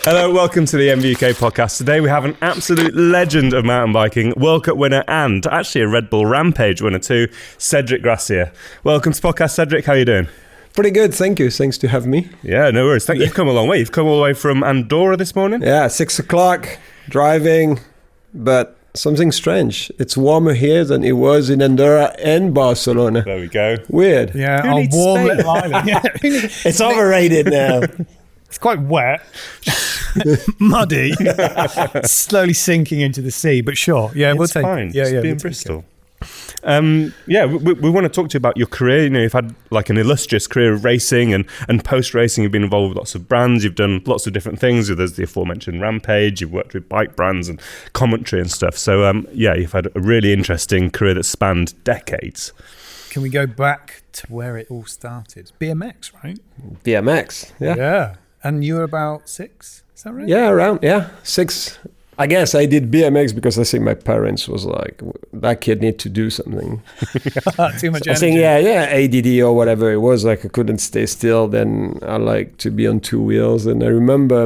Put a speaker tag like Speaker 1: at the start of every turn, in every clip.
Speaker 1: Hello, welcome to the MBUK podcast. Today we have an absolute legend of mountain biking, World Cup winner and actually a Red Bull Rampage winner too, Cedric Gracia. Welcome to the podcast, Cedric. How are you doing?
Speaker 2: Pretty good, thank you. Thanks to have me.
Speaker 1: Yeah, no worries. You've come a long way. You've come all the way from Andorra this morning?
Speaker 2: Yeah, 6 o'clock, driving, but something strange. It's warmer here than it was in Andorra and Barcelona.
Speaker 1: There we go.
Speaker 2: Weird.
Speaker 3: Yeah, on warm
Speaker 1: Spain?
Speaker 3: little island. Yeah.
Speaker 2: It's overrated now.
Speaker 3: It's quite wet, muddy, slowly sinking into the sea. But sure, yeah, we'll take
Speaker 1: fine.
Speaker 3: it. Yeah,
Speaker 1: Just
Speaker 3: yeah,
Speaker 1: be in
Speaker 3: we'll take
Speaker 1: Bristol. We want to talk to you about your career. You know, you've had like an illustrious career of racing and post-racing. You've been involved with lots of brands. You've done lots of different things. There's the aforementioned Rampage. You've worked with bike brands and commentary and stuff. So, you've had a really interesting career that spanned decades.
Speaker 3: Can we go back to where it all started? BMX, right?
Speaker 2: BMX, yeah.
Speaker 3: Yeah. And you were about 6, is that right?
Speaker 2: Yeah, around, 6. I guess I did BMX because I think my parents was like, that kid need to do something.
Speaker 3: Too much energy.
Speaker 2: I think, ADD or whatever it was, like I couldn't stay still. Then I like to be on 2 wheels. And I remember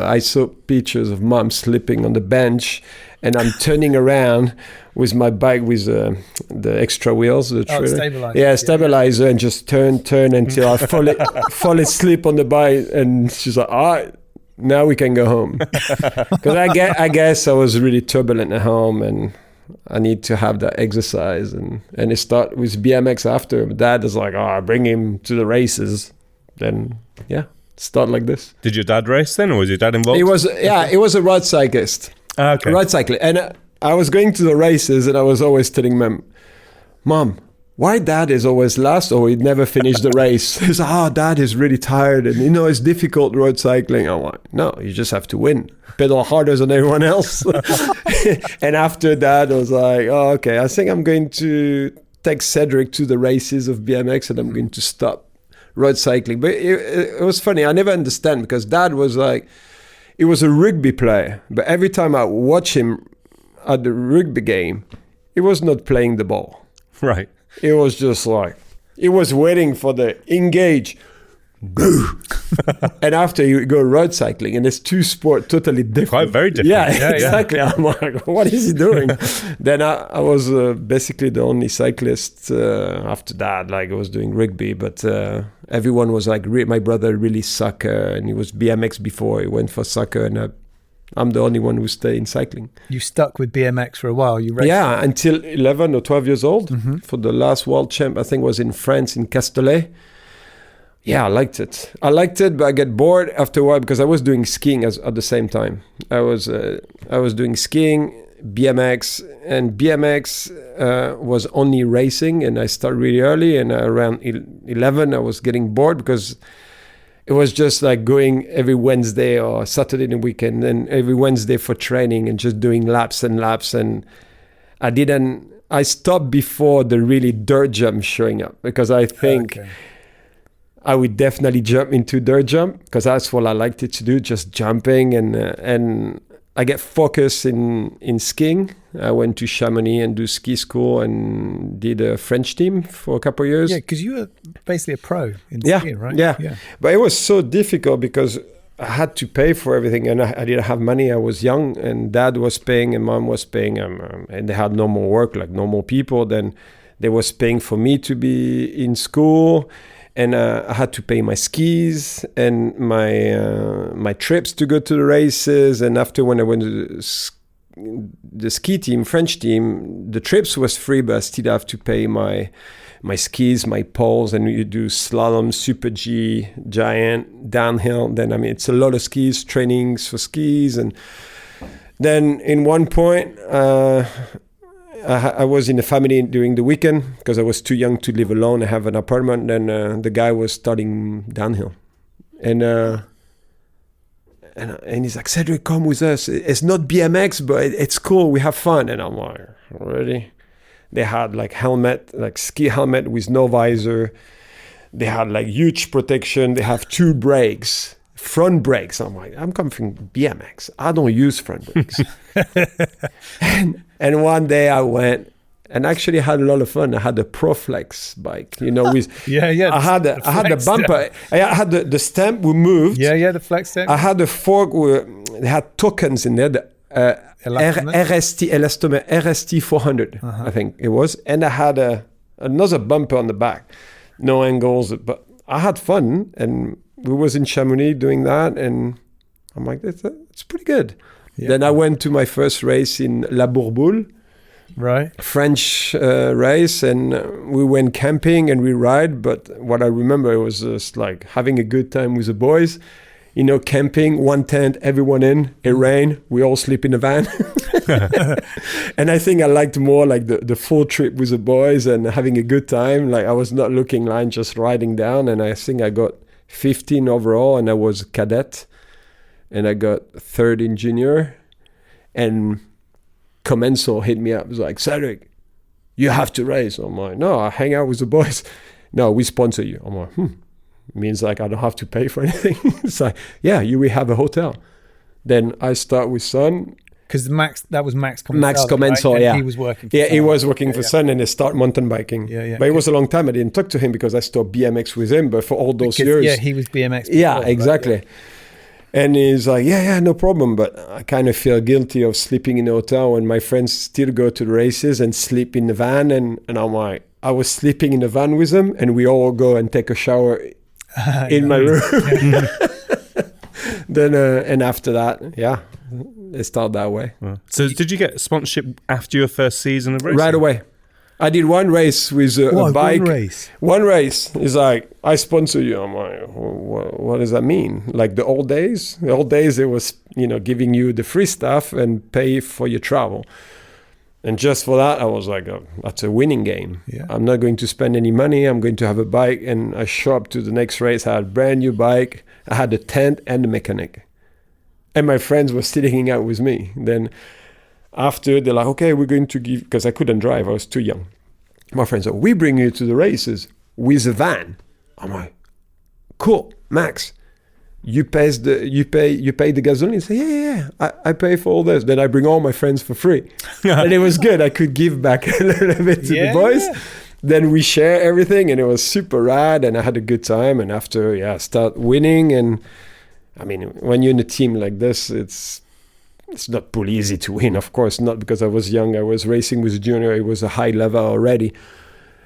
Speaker 2: I saw pictures of mom sleeping on the bench and I'm turning around with my bike with the extra wheels, the
Speaker 3: stabilizer.
Speaker 2: Yeah, stabilizer, and just turn until I fall asleep on the bike. And she's like, all right, now we can go home. Because I guess I was really turbulent at home and I need to have that exercise. And it started with BMX after. Dad is like, bring him to the races. Then, start like this.
Speaker 1: Did your dad race then, or was your dad involved?
Speaker 2: He was a road cyclist.
Speaker 1: Okay.
Speaker 2: Road cycling. And I was going to the races and I was always telling Mom, why Dad is always last or he'd never finish the race? He's like, Dad is really tired and it's difficult road cycling. I'm like, no, you just have to win. Pedal harder than everyone else. And after that, I was like, okay, I think I'm going to take Cedric to the races of BMX and I'm going to stop road cycling. But it was funny. I never understand because Dad was like, he was a rugby player, but every time I watch him at the rugby game, he was not playing the ball.
Speaker 1: Right.
Speaker 2: It was just like, he was waiting for the engage, boo. And after you go road cycling, and it's 2 sports totally different.
Speaker 1: Quite very different.
Speaker 2: Yeah, exactly. Yeah. I'm like, what is he doing? Then I was basically the only cyclist after that. Like I was doing rugby, but everyone was like, my brother really soccer, and he was BMX before he went for soccer, and I'm the only one who stayed in cycling.
Speaker 3: You stuck with BMX for a while. You raced.
Speaker 2: Yeah, until 11 or 12 years old. Mm-hmm. For the last world champ, I think was in France, in Castellet. Yeah, I liked it, but I get bored after a while because I was doing skiing at the same time. I was doing skiing, BMX, and BMX was only racing, and I started really early, and around 11 I was getting bored because it was just like going every Wednesday or Saturday in the weekend, and every Wednesday for training and just doing laps and laps, and I stopped before the really dirt jump showing up because I think I would definitely jump into dirt jump because that's what I liked it to do, just jumping. And I get focused in skiing. I went to Chamonix and do ski school and did a French team for a couple of years.
Speaker 3: Yeah, because you were basically a pro in skiing, right?
Speaker 2: Yeah. But it was so difficult because I had to pay for everything and I didn't have money. I was young and Dad was paying and Mom was paying and they had normal work like normal people. Then they was paying for me to be in school. And I had to pay my skis and my trips to go to the races. And after when I went to the ski team, French team, the trips was free, but I still have to pay my skis, my poles, and you do slalom, super G, giant, downhill. Then it's a lot of skis, trainings for skis, and then in one point. I was in a family during the weekend because I was too young to live alone. I have an apartment. Then the guy was starting downhill, and he's like, Cedric, come with us. It's not BMX, but it's cool. We have fun. And I'm like, really? They had like helmet, like ski helmet with no visor. They had like huge protection. They have 2 brakes. Front brakes. I'm like, I'm coming from BMX. I don't use front brakes. And one day I went and actually I had a lot of fun. I had a Proflex bike, with I had a bumper. I had the stamp we moved.
Speaker 3: The flex stamp.
Speaker 2: I had a fork they had tokens in there, the RST 400, I think it was, and I had another bumper on the back, no angles, but I had fun, and we was in Chamonix doing that, and I'm like, it's pretty good. Yeah. Then I went to my first race in La Bourboule,
Speaker 3: right?
Speaker 2: French race, and we went camping and we ride. But what I remember was just like having a good time with the boys. Camping, one tent, everyone in. It rained. We all sleep in the van. And I think I liked more like the full trip with the boys and having a good time. Like I was not looking line, just riding down. And I think I got 15 overall, and I was cadet. And I got third in junior, and Commencal hit me up. It was like, Cedric, you have to race. I'm like, no, I hang out with the boys. No, we sponsor you. I'm like, means like I don't have to pay for anything. It's like, you will have a hotel. Then I start with Sun.
Speaker 3: Because that was Max Commencal.
Speaker 2: Max Commencal,
Speaker 3: right?
Speaker 2: Yeah.
Speaker 3: He was working for
Speaker 2: Sun.
Speaker 3: Sun.
Speaker 2: He was working for Sun, and he started mountain biking.
Speaker 3: Yeah.
Speaker 2: But it was a long time. I didn't talk to him because I stopped BMX with him. But for all those years.
Speaker 3: Yeah, he was BMX before,
Speaker 2: yeah, exactly.
Speaker 3: Right?
Speaker 2: And he's like, no problem. But I kind of feel guilty of sleeping in a hotel when my friends still go to the races and sleep in the van. And I'm like, I was sleeping in the van with them, and we all go and take a shower in my room. Then, and after that, it started that way.
Speaker 1: Wow. So did you get sponsorship after your first season of racing?
Speaker 2: Right away. I did one race with a bike. One race. It's like, I sponsor you. I'm like, what does that mean? Like the old days? The old days, it was, giving you the free stuff and pay for your travel. And just for that, I was like, that's a winning game.
Speaker 3: Yeah.
Speaker 2: I'm not going to spend any money. I'm going to have a bike. And I show up to the next race. I had a brand new bike. I had a tent and a mechanic. And my friends were still hanging out with me. Then after, they're like, okay, we're going to give, because I couldn't drive. I was too young. My friends said, we bring you to the races with a van. I'm like, cool, Max. You pay the gasoline. Say, I pay for all this. Then I bring all my friends for free. And it was good. I could give back a little bit to the boys. Yeah. Then we share everything, and it was super rad, and I had a good time. And after, start winning. And I mean, when you're in a team like this, it's not pretty easy to win, of course, not because I was young. I was racing with junior. It was a high level already.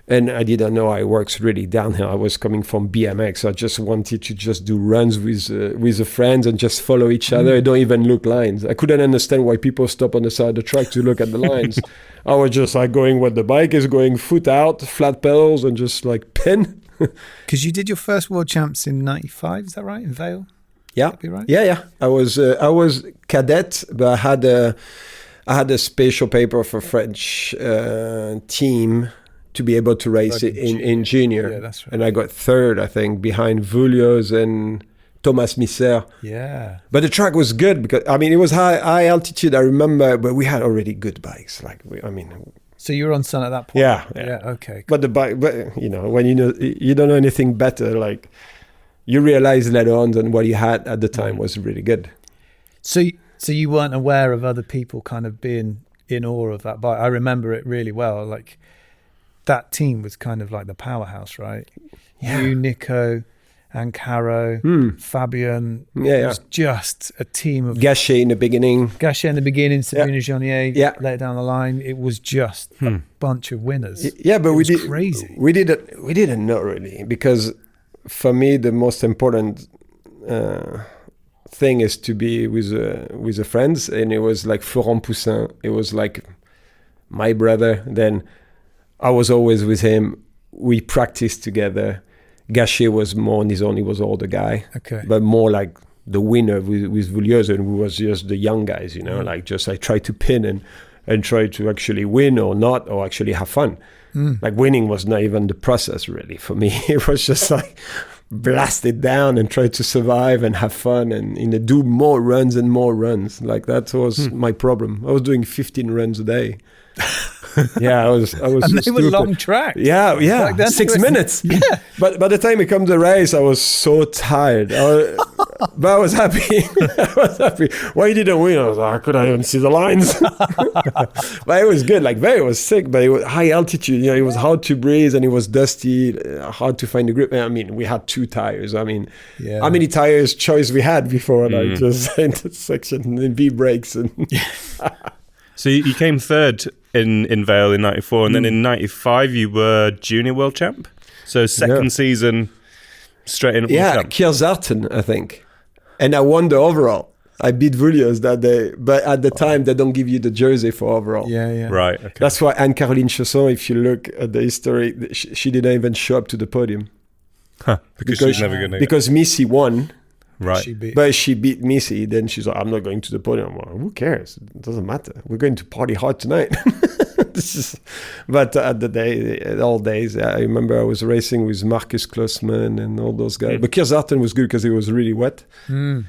Speaker 2: And I didn't know I works really downhill. I was coming from BMX. I just wanted to just do runs with the friends and just follow each other. I don't even look lines. I couldn't understand why people stop on the side of the track to look at the lines. I was just like going where the bike is going, foot out, flat pedals, and just like pin.
Speaker 3: Because you did your first world champs in '95, is that right, in Vale?
Speaker 2: Yeah,
Speaker 3: right?
Speaker 2: Yeah. I was cadet, but I had a special paper for French team to be able to race in junior.
Speaker 3: Yeah, that's right.
Speaker 2: And I got third, I think, behind Vulios and Thomas Misser.
Speaker 3: Yeah.
Speaker 2: But the track was good because it was high altitude. I remember, but we had already good bikes.
Speaker 3: So you were on Sun at that point.
Speaker 2: Yeah.
Speaker 3: Okay.
Speaker 2: But the bike, when you don't know anything better, like. You realize later on that what you had at the time was really good.
Speaker 3: So you weren't aware of other people kind of being in awe of that bike. I remember it really well. Like that team was kind of like the powerhouse, right? Yeah. You, Nico, and Caro, Fabian.
Speaker 2: Yeah.
Speaker 3: It was just a team of...
Speaker 2: Gachet in the beginning,
Speaker 3: Sabrina Jeannier, later down the line. It was just a bunch of winners.
Speaker 2: Yeah, but
Speaker 3: crazy.
Speaker 2: We didn't know really, because... For me, the most important thing is to be with the friends, and it was like Florent Poussin. It was like my brother. Then I was always with him. We practiced together. Gachet was more on his own. He was older guy, but more like the winner with Vuliers, and we was just the young guys. Like just I try to pin and try to actually win or not, or actually have fun. Like winning was not even the process really for me. It was just like blast it down and try to survive and have fun and do more runs and more runs. Like that was my problem. I was doing 15 runs a day. I was.
Speaker 3: And they were long tracks.
Speaker 2: Yeah. Like 6 minutes.
Speaker 3: Yeah.
Speaker 2: But by the time it comes to race, I was so tired. but I was happy. I was happy. Why you didn't win? I was like, I couldn't even see the lines. But it was good. Like, it was sick, but it was high altitude. You know, it was hard to breathe and it was dusty, hard to find the grip. I mean, we had 2 tires. I mean, how many tires choice we had before, like just intersection and V brakes and.
Speaker 1: So you came third in Vale in 94, and then in 95 you were junior world champ. So second season straight in at world champ.
Speaker 2: Kierzarten, I think. And I won the overall. I beat Vulius that day, but at the time they don't give you the jersey for overall.
Speaker 3: Yeah.
Speaker 1: Right. Okay.
Speaker 2: That's why Anne-Caroline Chausson, if you look at the history, she didn't even show up to the podium.
Speaker 1: Because she's never going to.
Speaker 2: Because Missy won.
Speaker 1: Right.
Speaker 2: She beat Missy. Then she's like, I'm not going to the podium. I'm like, who cares? It doesn't matter. We're going to party hard tonight. But at the old days, I remember I was racing with Marcus Klossman and all those guys. But Kierzarten was good because it was really wet. And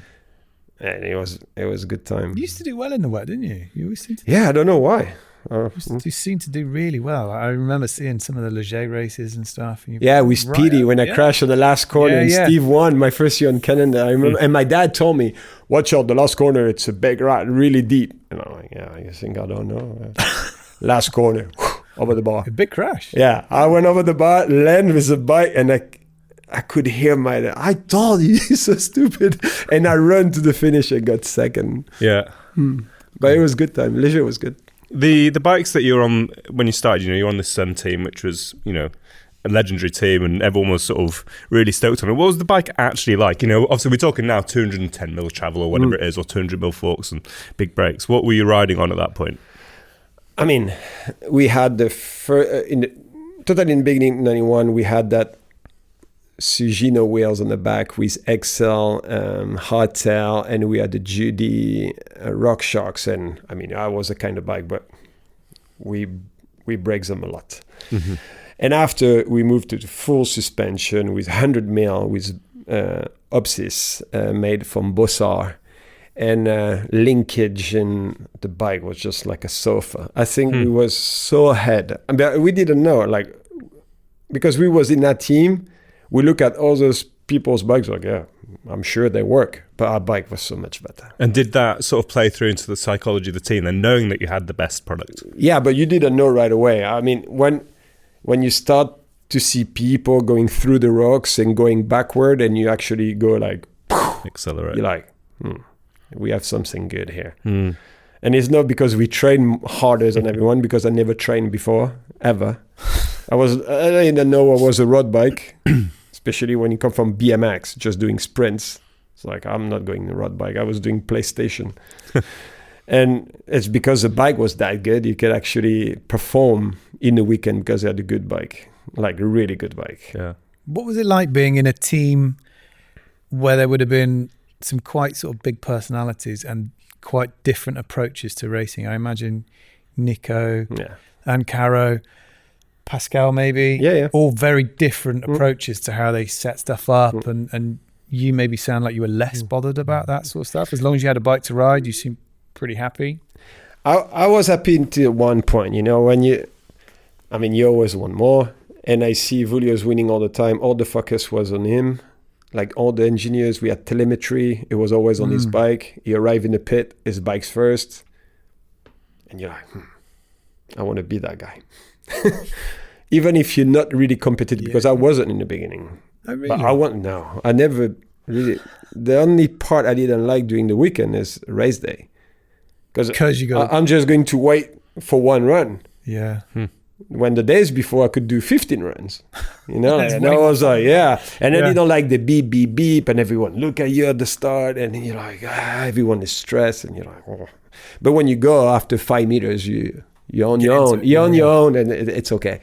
Speaker 2: it was a good time.
Speaker 3: You used to do well in the wet, didn't you? You always seemed to.
Speaker 2: Yeah, I don't know why.
Speaker 3: You seem to do really well. I remember seeing some of the Leger races and stuff. And
Speaker 2: with Speedy when I crashed on the last corner and Steve won my first year on Cannondale. I remember, and my dad told me, watch out, the last corner, it's a big ride, really deep. And I'm like, I think I don't know. Last corner, over the bar.
Speaker 3: A big crash.
Speaker 2: Yeah, I went over the bar, landed with the bike, and I could hear my dad. I told you, you're so stupid. And I ran to the finish and got second.
Speaker 1: Yeah.
Speaker 2: But it was good time. Leger was good.
Speaker 1: The bikes that you were on when you started, you were on the Sun team, which was, a legendary team, and everyone was sort of really stoked on it. What was the bike actually like? Obviously we're talking now 210 mil travel or whatever it is, or 200 mil forks and big brakes. What were you riding on at that point?
Speaker 2: I mean, we had the first, in the beginning, 91, we had that Sugino wheels on the back with XL, hardtail, and we had the Judy Rock Sharks. And I mean, I was a kind of bike, but we break them a lot. And after we moved to the full suspension with 100 mil with Opsis made from Bossard, and linkage, and the bike was just like a sofa. I think we was so ahead. I mean, we didn't know, like, because we was in that team, we look at all those people's bikes like, yeah, I'm sure they work, but our bike was so much better.
Speaker 1: And did that sort of play through into the psychology of the team, then knowing that you had the best product?
Speaker 2: Yeah, but you didn't know right away. I mean, when you start to see people going through the rocks and going backward, and you actually go like,
Speaker 1: accelerate.
Speaker 2: You're like, we have something good here. And it's not because we train harder than everyone, because I never trained before, ever. I didn't know what was a road bike, especially when you come from BMX, just doing sprints. It's like, I'm not going the road bike. I was doing PlayStation. And it's because the bike was that good, you could actually perform in the weekend because you had a good bike, like a really good bike.
Speaker 1: Yeah.
Speaker 3: What was it like being in a team where there would have been some quite sort of big personalities and quite different approaches to racing? I imagine Nico and Caro, Pascal maybe, all very different approaches to how they set stuff up, and you maybe sound like you were less bothered about that sort of stuff. As long as you had a bike to ride, you seemed pretty happy.
Speaker 2: I was happy until one point, when you always want more, and I see Vulius winning all the time. All the focus was on him. Like all the engineers, we had telemetry. It was always on his bike. He arrived in the pit, his bike's first. And you're like, I want to be that guy. Even if you're not really competitive, because I wasn't in the beginning.
Speaker 3: Oh, really?
Speaker 2: But I never really. The only part I didn't like during the weekend is race day. Because I'm just going to wait for one run.
Speaker 3: Yeah.
Speaker 2: When the days before I could do 15 runs, and I was like, and then you don't like the beep, beep, beep, and everyone look at you at the start, and you're like, everyone is stressed, and you're like, oh. But when you go after 5 meters, you're on your own. You're on your own, and it's okay.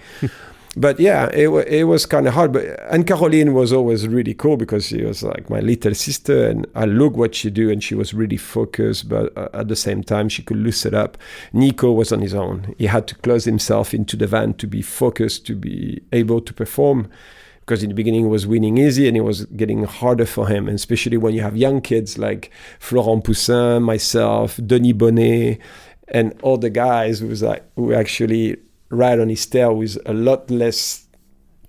Speaker 2: But it was kind of hard. But Anne-Caroline was always really cool because she was like my little sister, and I look what she do, and she was really focused, but at the same time she could loosen up. Nico was on his own. He had to close himself into the van to be focused, to be able to perform, because in the beginning it was winning easy and it was getting harder for him, and especially when you have young kids like Florent Poussin, myself, Denis Bonnet, and all the guys who actually ride on his tail with a lot less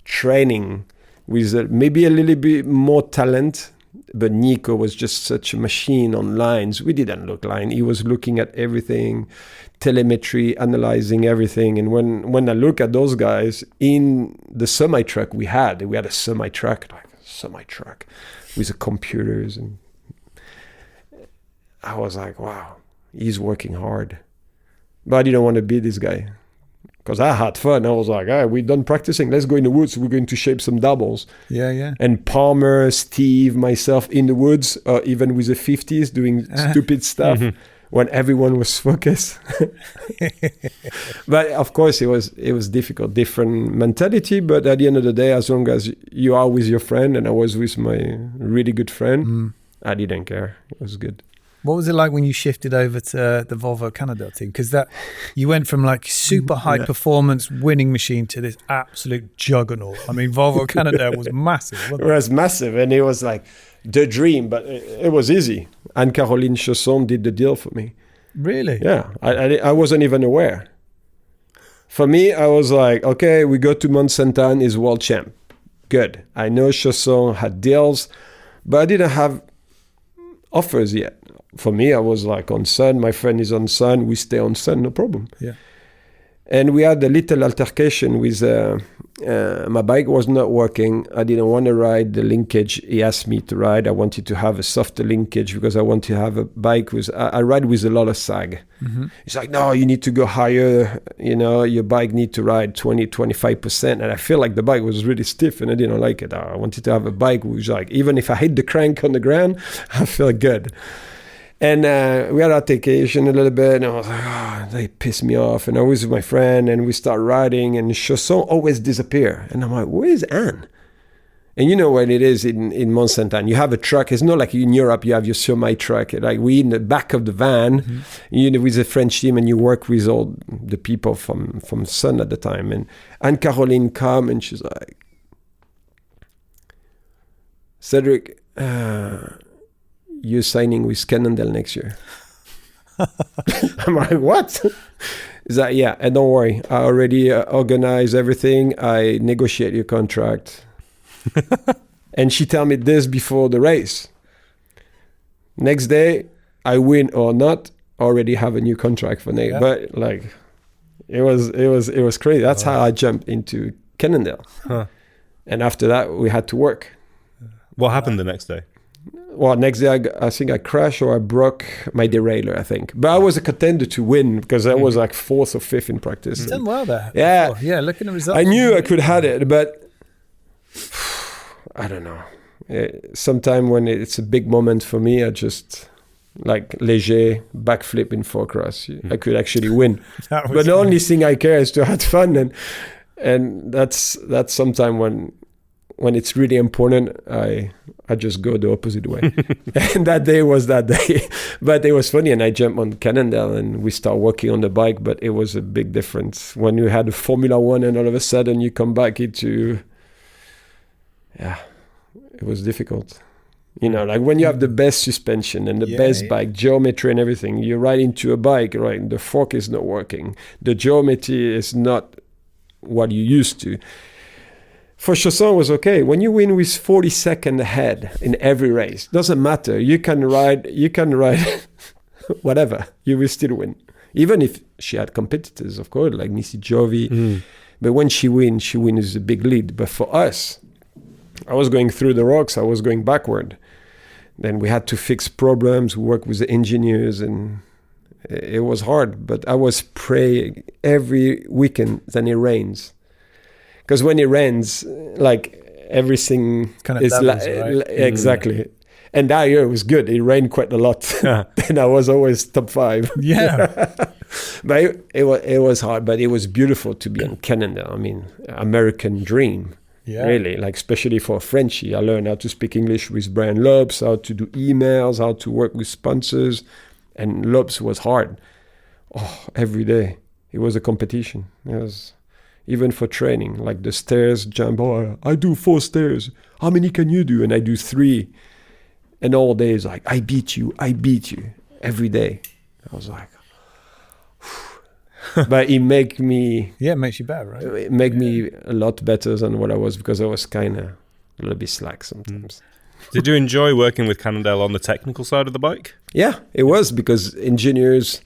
Speaker 2: training, with maybe a little bit more talent, But Nico was just such a machine on lines. We didn't look line. He was looking at everything, telemetry, analyzing everything. And when I look at those guys in the semi-truck we had a semi-truck with the computers. And I was like, wow, he's working hard. But I didn't want to be this guy. Because I had fun. I was like, we're done practicing. Let's go in the woods. We're going to shape some doubles.
Speaker 3: Yeah.
Speaker 2: And Palmer, Steve, myself in the woods, even with the 50s, doing stupid stuff when everyone was focused. But of course, it was difficult, different mentality. But at the end of the day, as long as you are with your friend, and I was with my really good friend, I didn't care. It was good.
Speaker 3: What was it like when you shifted over to the Volvo Cannondale team? Because that you went from like super high performance winning machine to this absolute juggernaut. I mean, Volvo Cannondale was massive. Wasn't it?
Speaker 2: It was massive, and it was like the dream, but it was easy. And Caroline Chausson did the deal for me.
Speaker 3: Really?
Speaker 2: Yeah, I wasn't even aware. For me, I was like, okay, we go to Mont Saint-Anne, is world champ. Good. I know Chausson had deals, but I didn't have offers yet. For me, I was like on Sun. My friend is on Sun. We stay on Sun, no problem.
Speaker 3: Yeah.
Speaker 2: And we had a little altercation with my bike was not working. I didn't want to ride the linkage he asked me to ride. I wanted to have a softer linkage because I want to have a bike with. I ride with a lot of sag. He's like, no, you need to go higher. You know, your bike need to ride 20-25%. And I feel like the bike was really stiff, and I didn't like it. I wanted to have a bike which, like, even if I hit the crank on the ground, I feel good. And we had altercation a little bit, and I was like, they pissed me off. And I was with my friend, and we start riding, and Chausson always disappear. And I'm like, where is Anne? And you know what it is in Mont Saint-Anne. You have a truck. It's not like in Europe, you have your semi-truck. Like we in the back of the van, you know, with the French team, and you work with all the people from Sun at the time. And Caroline come, and she's like, Cedric, you're signing with Cannondale next year. I'm like, what? Is that, yeah, and don't worry. I already organize everything. I negotiate your contract. And she tell me this before the race. Next day, I win or not, already have a new contract for next. Yeah. But like, it was crazy. That's how I jumped into Cannondale. And after that, we had to work.
Speaker 1: What happened the next day?
Speaker 2: Well, next day, I think I crashed or I broke my derailleur, I think. But I was a contender to win because I was like 4th or 5th in practice.
Speaker 3: You've done well there.
Speaker 2: Yeah.
Speaker 3: Before. Yeah, look at the results.
Speaker 2: I knew I could have it, but I don't know. Sometimes when it's a big moment for me, I just like léger backflip in Fourcross. I could actually win. But the only thing I care is to have fun. And that's sometimes when it's really important, I just go the opposite way. And that day was that day. But it was funny, and I jumped on Cannondale and we start working on the bike, but it was a big difference. When you had a Formula One and all of a sudden you come back into... Yeah, it was difficult. You know, like when you have the best suspension and the best bike, geometry and everything, you ride into a bike, right? The fork is not working. The geometry is not what you used to. For Chausson was okay. When you win with 40 seconds ahead in every race, doesn't matter. You can ride whatever. You will still win. Even if she had competitors, of course, like Missy Jovi. But when she wins with a big lead. But for us, I was going through the rocks. I was going backward. Then we had to fix problems, work with the engineers, and it was hard. But I was praying every weekend that it rains. Because when it rains, like everything
Speaker 3: kind of is right?
Speaker 2: Exactly. And that year it was good. It rained quite a lot. And I was always top 5.
Speaker 3: Yeah.
Speaker 2: But it was hard, but it was beautiful to be on Cannondale. I mean, American dream. Yeah. Really, like especially for Frenchie. I learned how to speak English with Brian Lopes, how to do emails, how to work with sponsors. And Lopes was hard. Oh, every day. It was a competition. It was... Even for training, like the stairs jump, I do 4 stairs. How many can you do? And I do 3. And all day is like, I beat you. Every day. I was like, but it make me...
Speaker 3: Yeah, it makes you better, right?
Speaker 2: It make me a lot better than what I was, because I was kind of a little bit slack sometimes.
Speaker 1: Did you enjoy working with Cannondale on the technical side of the bike?
Speaker 2: Yeah, it was, because engineers,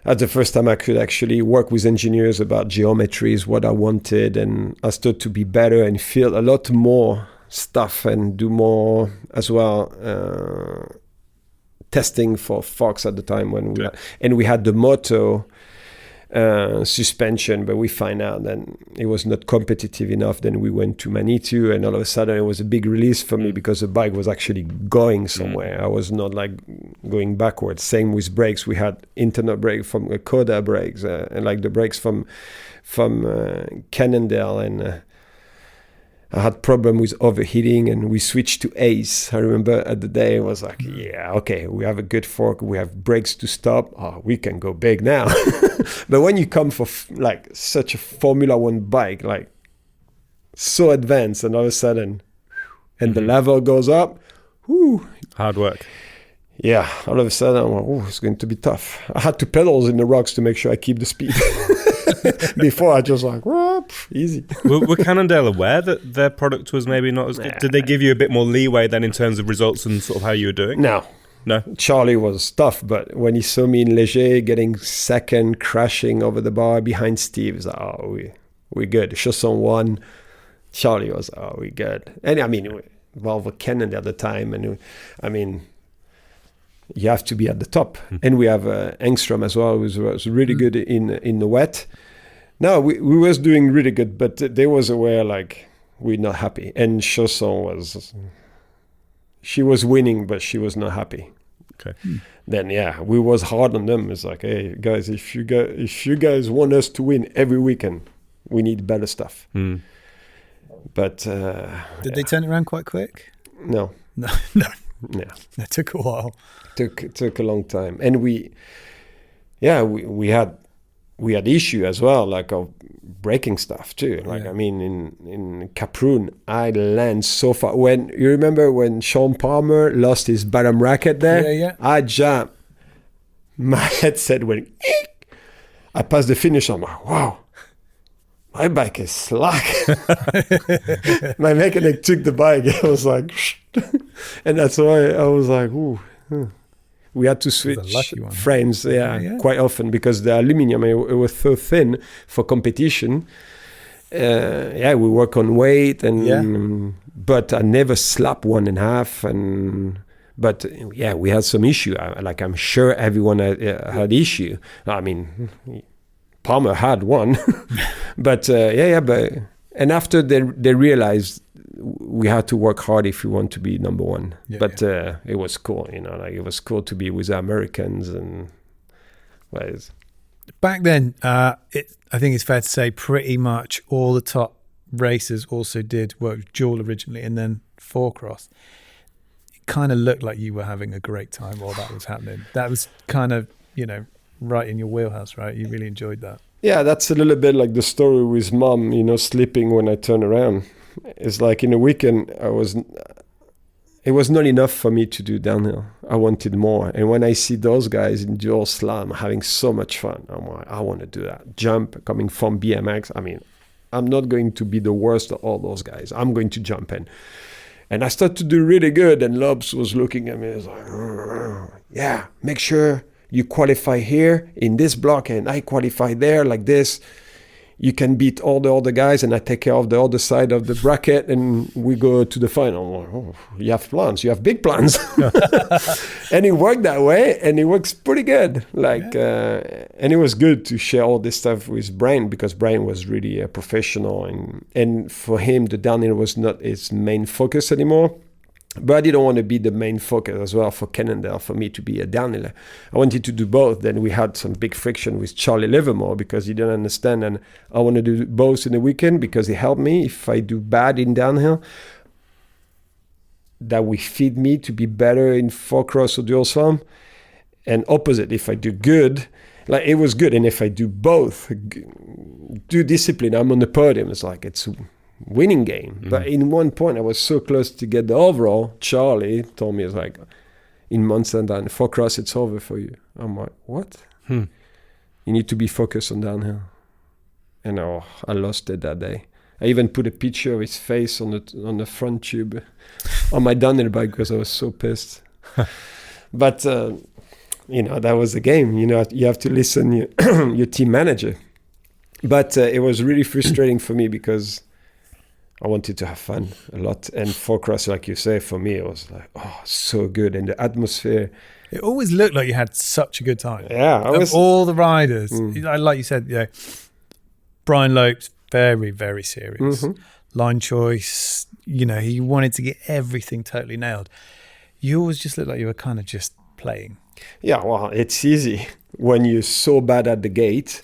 Speaker 2: that's the first time I could actually work with engineers about geometries, what I wanted, and I started to be better and feel a lot more stuff and do more as well testing for Fox at the time when we had the moto suspension, but we find out that it was not competitive enough. Then we went to Manitou, and all of a sudden it was a big release for me because the bike was actually going somewhere. I was not like going backwards. Same with brakes. We had internal brake from Coda brakes, and like the brakes from Cannondale, and I had problem with overheating, and we switched to Ace. I remember at the day it was like, yeah, okay, we have a good fork, we have brakes to stop. Oh, we can go big now. But when you come for like such a Formula One bike, like so advanced, and all of a sudden, and the level goes up, whoo,
Speaker 1: hard work.
Speaker 2: Yeah, all of a sudden, I'm like, oh, it's going to be tough. I had to pedals in the rocks to make sure I keep the speed. Before I just like, whoop, easy.
Speaker 1: Were Cannondale aware that their product was maybe not as good? Did they give you a bit more leeway then in terms of results and sort of how you were doing?
Speaker 2: No. Charlie was tough, but when he saw me in Léger getting second, crashing over the bar behind Steve, he's like, oh, we're good. Chausson won. Charlie was, oh, we're good. And I mean, Volvo Cannondale at the time, and I mean, you have to be at the top. And we have Engstrom as well, who was really good in the wet. No, we was doing really good, but they was aware, like, we're not happy. And Chausson she was winning, but she was not happy.
Speaker 1: Okay.
Speaker 2: Then, yeah, we was hard on them. It's like, hey, guys, if you guys want us to win every weekend, we need better stuff. But...
Speaker 3: Did they turn it around quite quick?
Speaker 2: No.
Speaker 3: Yeah, it took a while.
Speaker 2: Took a long time, and we had issue as well, like of braking stuff too. Like I mean, in Caprun, I land so far. When you remember when Sean Palmer lost his bottom racket there, I jumped. My headset went. Eek! I passed the finish. I'm like, wow. My bike is slack. My mechanic took the bike. I was like, and that's why I was like, ooh. We had to switch frames, quite often, because the aluminum it was so thin for competition. We work on weight, and but I never slapped 1.5. But we had some issue. Like I'm sure everyone had issue. I mean. Palmer had one, but and after they realized we had to work hard if we want to be number one. It was cool, like it was cool to be with the Americans. And
Speaker 3: back then, I think it's fair to say pretty much all the top racers also did work with Joule originally, and then Fourcross. It kind of looked like you were having a great time while that was happening. That was kind of right in your wheelhouse, right? You really enjoyed that. Yeah,
Speaker 2: that's a little bit like the story with Mom, sleeping when I turn around. It's like in a weekend, it was not enough for me to do downhill. I wanted more. And when I see those guys in dual slalom having so much fun, I'm like, I want to do that. Jump, coming from BMX. I mean, I'm not going to be the worst of all those guys. I'm going to jump in. And I started to do really good. And Lobs was looking at me. He was like, make sure you qualify here in this block, and I qualify there like this. You can beat all the other guys, and I take care of the other side of the bracket, and we go to the final. Oh, you have plans. You have big plans. And it worked that way, and it works pretty good. And it was good to share all this stuff with Brian, because Brian was really a professional, and for him, the downhill was not his main focus anymore. But I didn't want to be the main focus as well for Cannondale, for me to be a downhiller. I wanted to do both. Then we had some big friction with Charlie Livermore because he didn't understand. And I want to do both in the weekend because he helped me. If I do bad in downhill, that will feed me to be better in Fourcross or dual slalom. And opposite, if I do good, like it was good. And if I do both, do discipline, I'm on the podium. It's like it's winning game. But in one point I was so close to get the overall. Charlie told me, it's like, in Monza and Fourcross, it's over for you. I'm like, what? You need to be focused on downhill. And I lost it that day. I even put a picture of his face on the front tube on my downhill bike because I was so pissed. But that was the game. You have to listen your team manager. But it was really frustrating for me because I wanted to have fun a lot. And Fourcross, like you say, for me, it was like, oh, so good. And the atmosphere.
Speaker 3: It always looked like you had such a good time.
Speaker 2: Yeah.
Speaker 3: Of all the riders, like you said, Brian Lopes, very, very serious. Line choice, he wanted to get everything totally nailed. You always just looked like you were kind of just playing.
Speaker 2: Yeah, well, it's easy when you're so bad at the gate.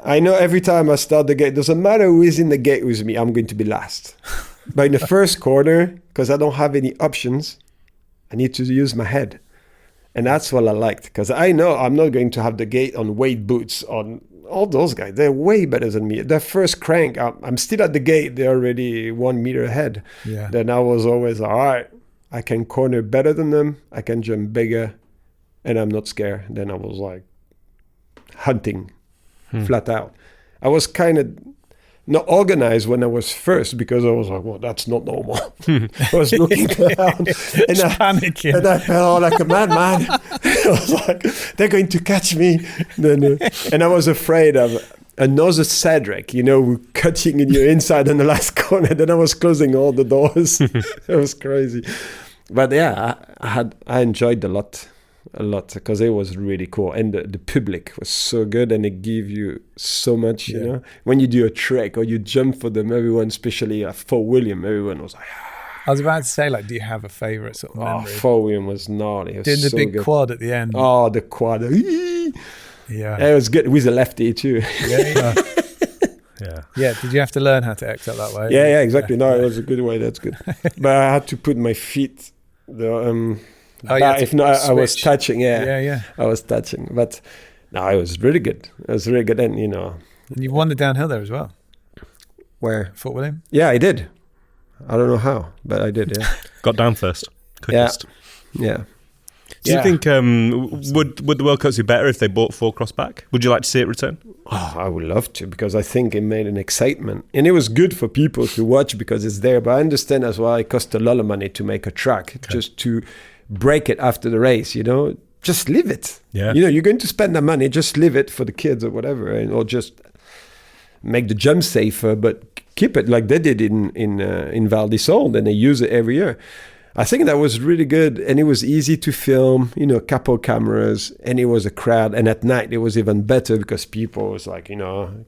Speaker 2: I know every time I start the gate, doesn't matter who is in the gate with me, I'm going to be last. But in the first corner, because I don't have any options, I need to use my head. And that's what I liked, because I know I'm not going to have the gate on weight boots, on all those guys. They're way better than me. Their first crank, I'm still at the gate. They're already 1 meter ahead.
Speaker 3: Yeah.
Speaker 2: Then I was always, all right, I can corner better than them. I can jump bigger, and I'm not scared. Then I was like hunting flat out. I was kind of not organized when I was first because I was like, well, that's not normal. I was looking around and
Speaker 3: panicking.
Speaker 2: And I felt like a madman. I was like, they're going to catch me. And I was afraid of another Cedric, cutting in your inside on the last corner. Then I was closing all the doors. It was crazy. But yeah, I enjoyed a lot because it was really cool, and the public was so good, and it gave you so much. When you do a trek or you jump for them, everyone, especially at Fort William, everyone was like,
Speaker 3: I was about to say, do you have a favourite sort of memory?
Speaker 2: Fort William was gnarly. It was
Speaker 3: Doing the
Speaker 2: so
Speaker 3: big
Speaker 2: good.
Speaker 3: quad at the end.
Speaker 2: Oh, the quad.
Speaker 3: Yeah,
Speaker 2: it was good with a lefty too.
Speaker 3: Yeah. Did you have to learn how to exit that way?
Speaker 2: Yeah, exactly. No, it was a good way. That's good. But I had to put my feet. If not, I was touching. Yeah. I was touching. But no, it was really good. It was really good, and
Speaker 3: And you won the downhill there as well.
Speaker 2: Where?
Speaker 3: Fort William.
Speaker 2: Yeah, I did. I don't know how, but I did. Yeah.
Speaker 1: Got down first. Quickest.
Speaker 2: Yeah.
Speaker 1: Do you think would the World Cups be better if they brought Fourcross back? Would you like to see it return?
Speaker 2: Oh, I would love to, because I think it made an excitement, and it was good for people to watch because it's there. But I understand as well it costs a lot of money to make a track just to break it after the race. Just leave it.
Speaker 1: Yeah.
Speaker 2: You're going to spend that money. Just leave it for the kids or whatever, or just make the jump safer, but keep it like they did in Val di Sole. Then they use it every year. I think that was really good, and it was easy to film, couple cameras, and it was a crowd. And at night, it was even better because people was like,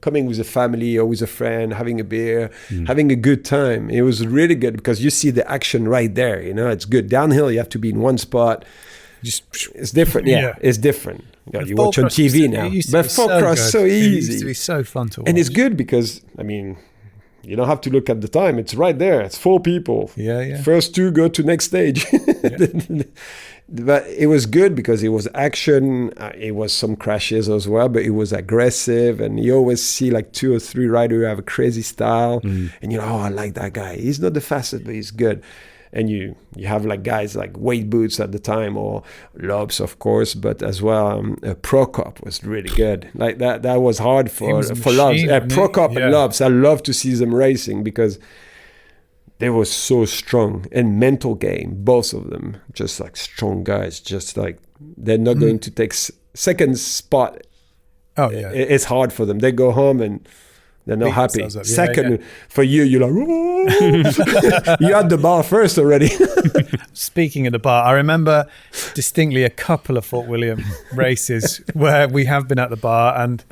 Speaker 2: coming with a family or with a friend, having a beer, having a good time. It was really good because you see the action right there. It's good. Downhill, you have to be in one spot. It's different. Yeah. It's different. You watch on TV now. But Fourcross, so easy.
Speaker 3: It used to be so fun to watch.
Speaker 2: And it's good because, you don't have to look at the time. It's right there. It's 4 people.
Speaker 3: Yeah.
Speaker 2: First 2 go to next stage. But it was good because it was action. It was some crashes as well, but it was aggressive. And you always see 2 or 3 riders who have a crazy style. And I like that guy. He's not the fastest, but he's good. And you have guys like weight boots at the time, or Lopes, of course, but as well Prokop was really good. That was hard for Lopes. Prokop and Lopes, I love to see them racing because they were so strong, and mental game, both of them, just strong guys. Just they're not going to take second spot.
Speaker 3: Oh yeah,
Speaker 2: it's hard for them. They go home and they're not happy. Second, for you, you're like, you had the bar first already.
Speaker 3: Speaking of the bar, I remember distinctly a couple of Fort William races where we have been at the bar, and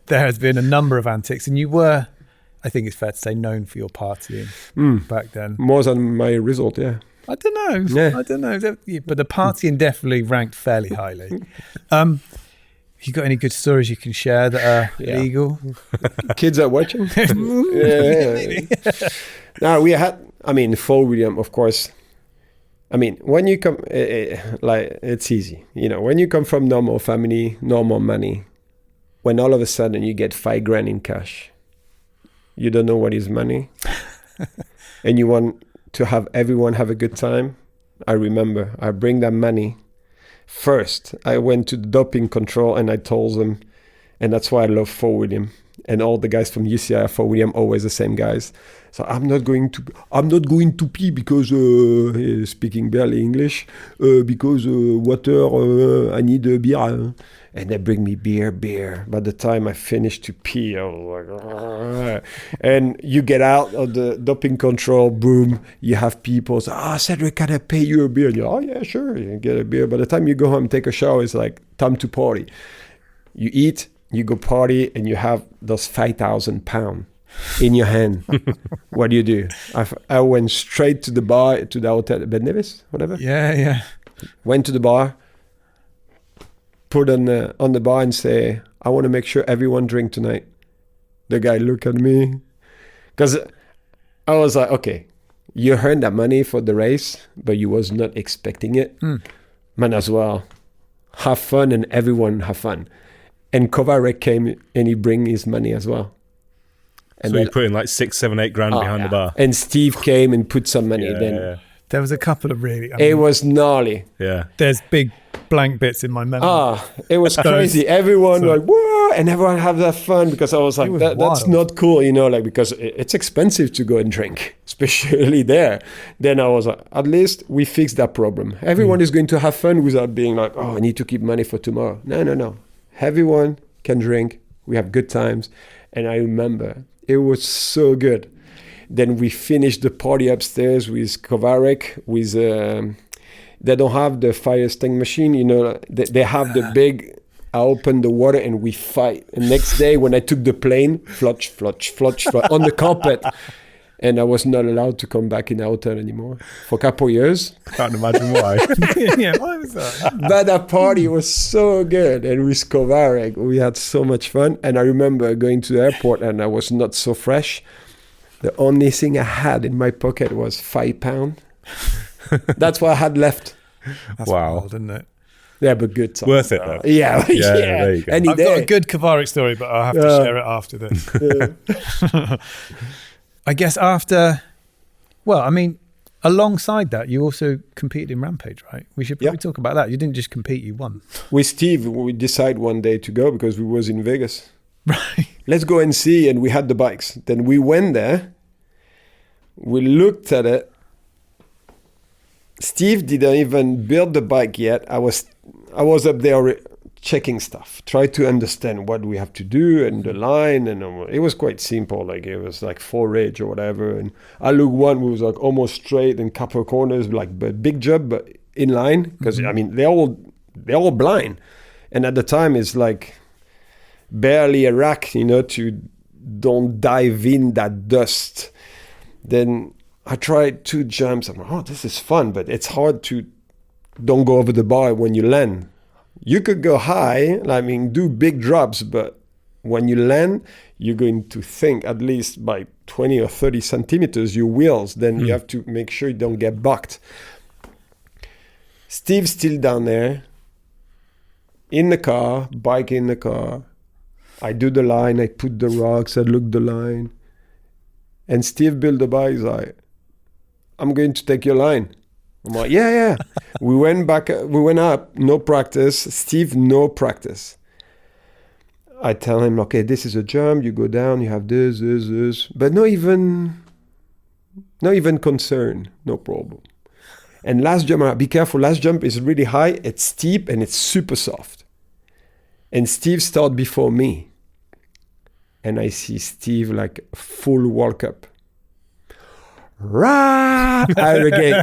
Speaker 3: there has been a number of antics. And you were, I think it's fair to say, known for your partying back then.
Speaker 2: More than my result, yeah.
Speaker 3: I don't know.
Speaker 2: Yeah.
Speaker 3: I don't know. But the partying definitely ranked fairly highly. You got any good stories you can share that are legal?
Speaker 2: Kids are watching? Maybe. No, we had, Fort William, of course. When you come, it's easy. When you come from normal family, normal money, when all of a sudden you get $5,000 in cash, you don't know what is money, and you want to have everyone have a good time. I remember I bring that money. First, I went to the doping control and I told them, and that's why I love Fort William. and all the guys from UCI for William, always the same guys. So I'm not going to pee because speaking barely English, because water, I need a beer. And they bring me beer. By the time I finish to pee, I was like, and you get out of the doping control, boom, you have people say, Cedric, can I pay you a beer? And you're, oh yeah, sure, you get a beer. By the time you go home, take a shower, it's like time to party. You eat, you go party, and you have those 5,000 pounds in your hand. What do? I went straight to the bar, to the hotel, Ben Nevis, whatever.
Speaker 3: Yeah.
Speaker 2: Went to the bar, put on the bar and say, I want to make sure everyone drink tonight. The guy looked at me, because I was like, okay, you earned that money for the race, but you was not expecting it. Might as well have fun, and everyone have fun. And Kovarek came and he bring his money as well. And
Speaker 1: so you put in like 6, 7, 8 grand behind the bar.
Speaker 2: And Steve came and put some money.
Speaker 3: There was a couple of really...
Speaker 2: it was gnarly.
Speaker 1: Yeah.
Speaker 3: There's big blank bits in my memory.
Speaker 2: It was crazy. Everyone like, whoa, and everyone have that fun, because I was like, that's not cool, like, because it's expensive to go and drink, especially there. Then I was like, at least we fixed that problem. Everyone is going to have fun without being like, I need to keep money for tomorrow. No. Everyone can drink. We have good times. And I remember it was so good. Then we finished the party upstairs with Kovarek, with they don't have the fire extinguisher machine, they have the big, I open the water and we fight. And next day when I took the plane, flutch on the carpet, and I was not allowed to come back in the hotel anymore for a couple of years.
Speaker 1: Can't imagine why.
Speaker 3: Yeah, why was that?
Speaker 2: But that party was so good, and with Kovarek, we had so much fun. And I remember going to the airport and I was not so fresh. The only thing I had in my pocket was £5. That's what I had left.
Speaker 3: That's wild, isn't it?
Speaker 2: Yeah, but good.
Speaker 1: Worth it though.
Speaker 2: Yeah.
Speaker 1: There you go.
Speaker 2: Any
Speaker 3: I've
Speaker 2: day.
Speaker 3: got a good Kovarek story, but I'll have to share it after this. I guess alongside that, you also competed in Rampage, right? We should probably talk about that. You didn't just compete, you won.
Speaker 2: With Steve, we decided one day to go because we was in Vegas.
Speaker 3: Right.
Speaker 2: Let's go and see, and we had the bikes. Then we went there. We looked at it. Steve didn't even build the bike yet. I was up there checking stuff, try to understand what we have to do and the line, and it was quite simple. Like it was like 4 ridge or whatever. And I looked one was like almost straight and couple of corners, like but big jump, but in line, because I mean they're all blind, and at the time it's like barely a rack, to don't dive in that dust. Then I tried 2 jumps. I'm like, this is fun, but it's hard to don't go over the bar when you land. You could go high, do big drops, but when you land, you're going to think at least by 20 or 30 centimeters, your wheels, then you have to make sure you don't get bucked. Steve's still down there, in the car, bike in the car. I do the line, I put the rocks, I look the line. And Steve built the bike, he's like, I'm going to take your line. I'm like, yeah. We went up, no practice. Steve, no practice. I tell him, okay, this is a jump, you go down, you have this. But not even concern, no problem. And last jump, be careful, last jump is really high, it's steep, and it's super soft. And Steve started before me. And I see Steve like full World Cup. Rah! I regain.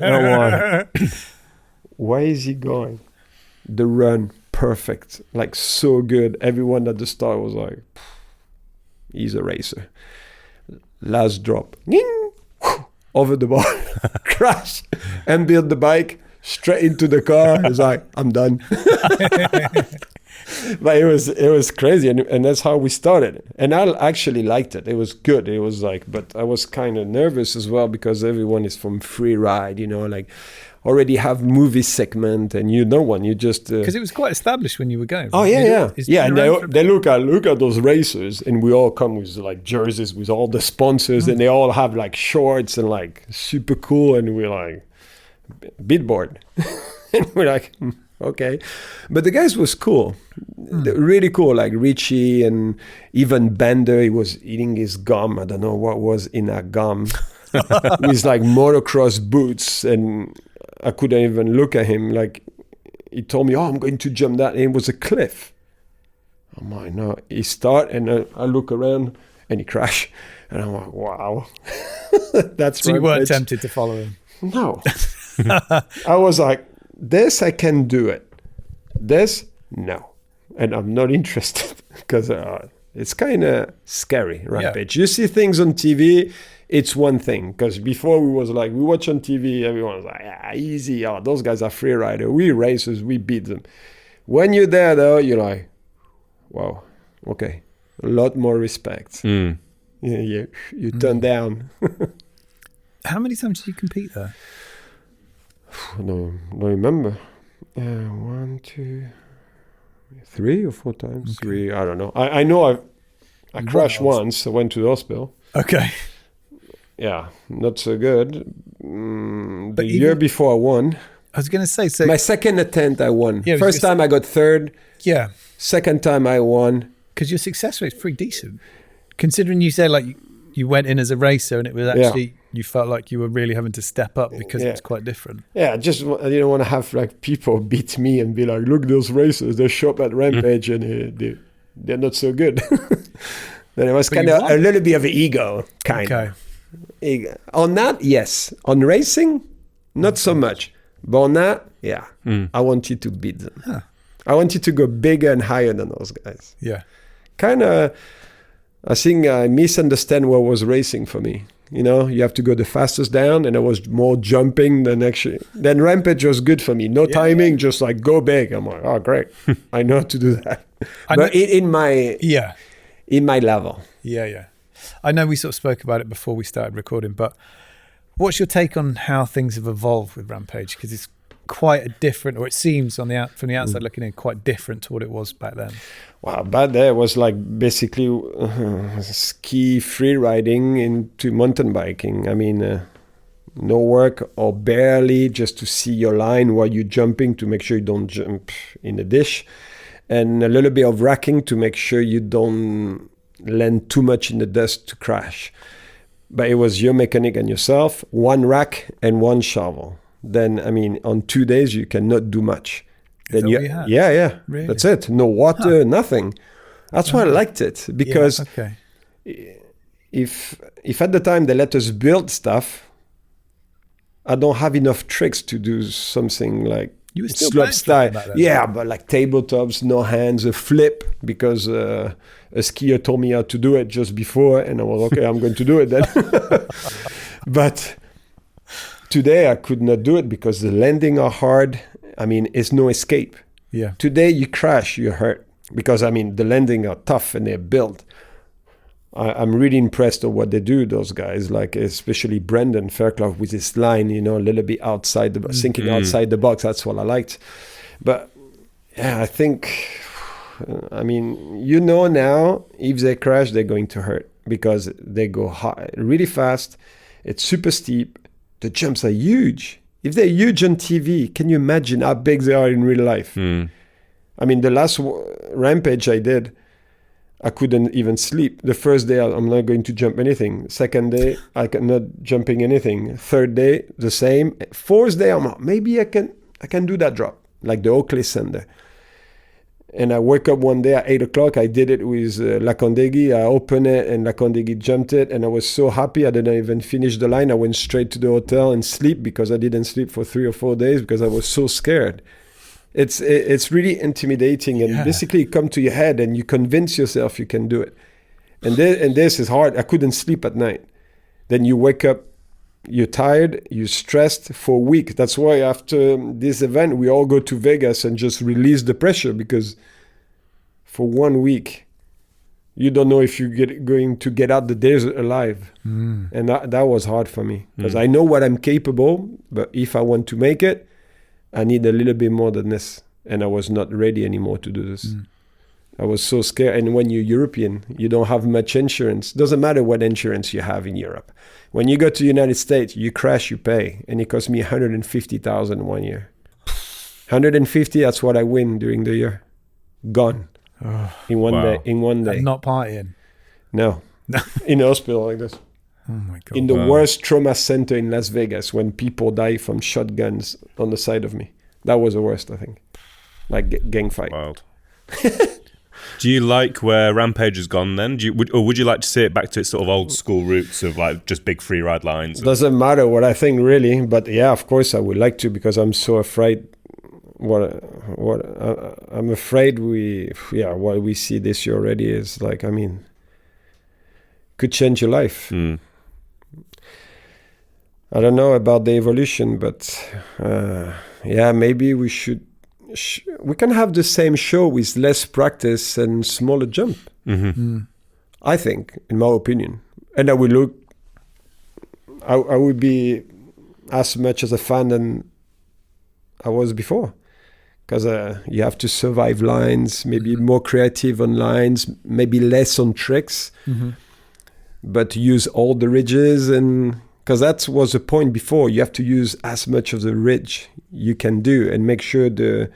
Speaker 2: Where is he going? The run, perfect. Like so good. Everyone at the start was like, he's a racer. Last drop. Ging! Over the bar. Crash. And build the bike straight into the car. I was like, I'm done. But it was crazy, and that's how we started. And I actually liked it. It was good. It was like, but I was kind of nervous as well because everyone is from free ride, like already have movie segment, and one. You just
Speaker 3: because it was quite established when you were going. Right?
Speaker 2: Oh yeah. And they look at those racers, and we all come with like jerseys with all the sponsors, and they all have like shorts and like super cool, and we're like beat board, and we're like. okay. But the guys was cool. Really cool, like Richie and even Bender. He was eating his gum. I don't know what was in that gum. With like motocross boots, and I couldn't even look at him. Like, he told me, I'm going to jump that, and it was a cliff. I'm like, no. He start, and I look around, and he crashed. And I'm like, wow. That's
Speaker 3: so you weren't tempted to follow him?
Speaker 2: No. I was like, this I can do it. This, no. And I'm not interested because it's kind of scary, Rampage. You see things on TV, it's one thing. Because before we watch on TV, everyone was like, easy. Oh, those guys are free rider. We racers, we beat them. When you're there, though, you're like, wow, okay. A lot more respect. You turn down.
Speaker 3: How many times did you compete there?
Speaker 2: I don't remember. 1, 2, 3 or 4 times. Okay. 3, I don't know. I know I crashed once. I went to the hospital.
Speaker 3: Okay.
Speaker 2: Yeah, not so good. The year before I won.
Speaker 3: I was going to say, so
Speaker 2: my second attempt I won.
Speaker 3: Yeah,
Speaker 2: First time I got third.
Speaker 3: Yeah.
Speaker 2: Second time I won.
Speaker 3: Because your success rate is pretty decent. Considering you said like you went in as a racer and it was actually, you felt like you were really having to step up because it was quite different.
Speaker 2: Yeah, I didn't want to have like people beat me and be like, look, those racers, they show up at Rampage and they're not so good. Then it was kind of a little bit of an ego, kind of. On that, yes. On racing, not so much. But on that, yeah. I wanted to beat them. Huh. I wanted to go bigger and higher than those guys.
Speaker 3: Yeah.
Speaker 2: Kind of, I think I misunderstand what was racing for me. You know, you have to go the fastest down, and I was more jumping than actually. Then Rampage was good for me. No timing, just like go big. I'm like, oh, great. I know how to do that. But in my level.
Speaker 3: Yeah. I know we sort of spoke about it before we started recording, but what's your take on how things have evolved with Rampage? Because it's quite a different, or it seems from the outside looking in, quite different to what it was back then.
Speaker 2: Wow, back there it was like basically ski free riding into mountain biking. I mean, no work or barely, just to see your line while you're jumping to make sure you don't jump in the dish, and a little bit of racking to make sure you don't land too much in the dust to crash. But it was your mechanic and yourself, one rack and one shovel. Then, I mean, on 2 days, you cannot do much. Then yeah. Really? That's it. No water, nothing. That's why I liked it. Because if at the time they let us build stuff, I don't have enough tricks to do something like slope style. Yeah, but like tabletops, no hands, a flip, because a skier told me how to do it just before, and I was okay, I'm going to do it then. But today I could not do it because the landing are hard. I mean, it's no escape.
Speaker 3: Yeah.
Speaker 2: Today you crash, you hurt, because I mean the landing are tough and they're built. I'm really impressed of what they do, those guys, like especially Brendan Fairclough with his line, you know, a little bit outside the thinking outside the box. That's what I liked. But yeah, I think, I mean, you know, now if they crash, they're going to hurt because they go high, really fast. It's super steep. The jumps are huge. If they're huge on TV, can you imagine how big they are in real life? I mean, the last Rampage I did, I couldn't even sleep. The first day, I'm not going to jump anything. Second day, I cannot jumping anything. Third day, the same. Fourth day, I'm like, maybe I can do that drop, like the Oakley Sender. And I woke up one day at 8 o'clock. I did it with Lacondegui. I opened it and Lacondegui jumped it. And I was so happy I didn't even finish the line. I went straight to the hotel and sleep because I didn't sleep for 3 or 4 days because I was so scared. It's really intimidating. And basically you come to your head and you convince yourself you can do it. And this is hard. I couldn't sleep at night. Then you wake up, you're tired, you're stressed for a week. That's why after this event, we all go to Vegas and just release the pressure, because for 1 week, you don't know if you're going to get out the desert alive. And that was hard for me, because I know what I'm capable, but if I want to make it, I need a little bit more than this. And I was not ready anymore to do this. I was so scared. And when you're European, you don't have much insurance. Doesn't matter what insurance you have in Europe. When you go to the United States, you crash, you pay. And it cost me $150,000 1 year. 150, that's what I win during the year. Gone. In one day.
Speaker 3: And not partying.
Speaker 2: No. In a hospital like this.
Speaker 3: Oh my God.
Speaker 2: In the worst trauma center in Las Vegas, when people die from shotguns on the side of me. That was the worst, I think. Like gang fight.
Speaker 1: Wild. Do you like where Rampage has gone then? Would you like to see it back to its sort of old school roots of like just big free ride lines?
Speaker 2: Doesn't matter what I think really, but yeah, of course I would like to, because I'm so afraid. I'm afraid what we see this year already is like, I mean, could change your life. I don't know about the evolution, but maybe we should. We can have the same show with less practice and smaller jump. I think, in my opinion, and I would be as much as a fan than I was before, because you have to survive lines, maybe more creative on lines, maybe less on tricks, but use all the ridges, and because that was the point before. You have to use as much of the ridge you can do and make sure the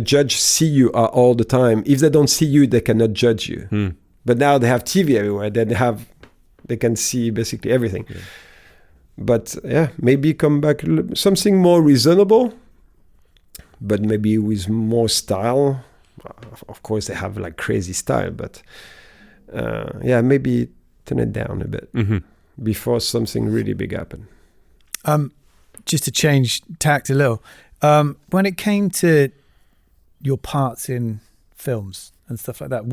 Speaker 2: judge see you all the time. If they don't see you, they cannot judge you. But now they have TV everywhere. They can see basically everything. But maybe come back something more reasonable, but maybe with more style. Of course, they have like crazy style, but maybe turn it down a bit before something really big happen.
Speaker 3: Just to change tact a little, when it came to your parts in films and stuff like that,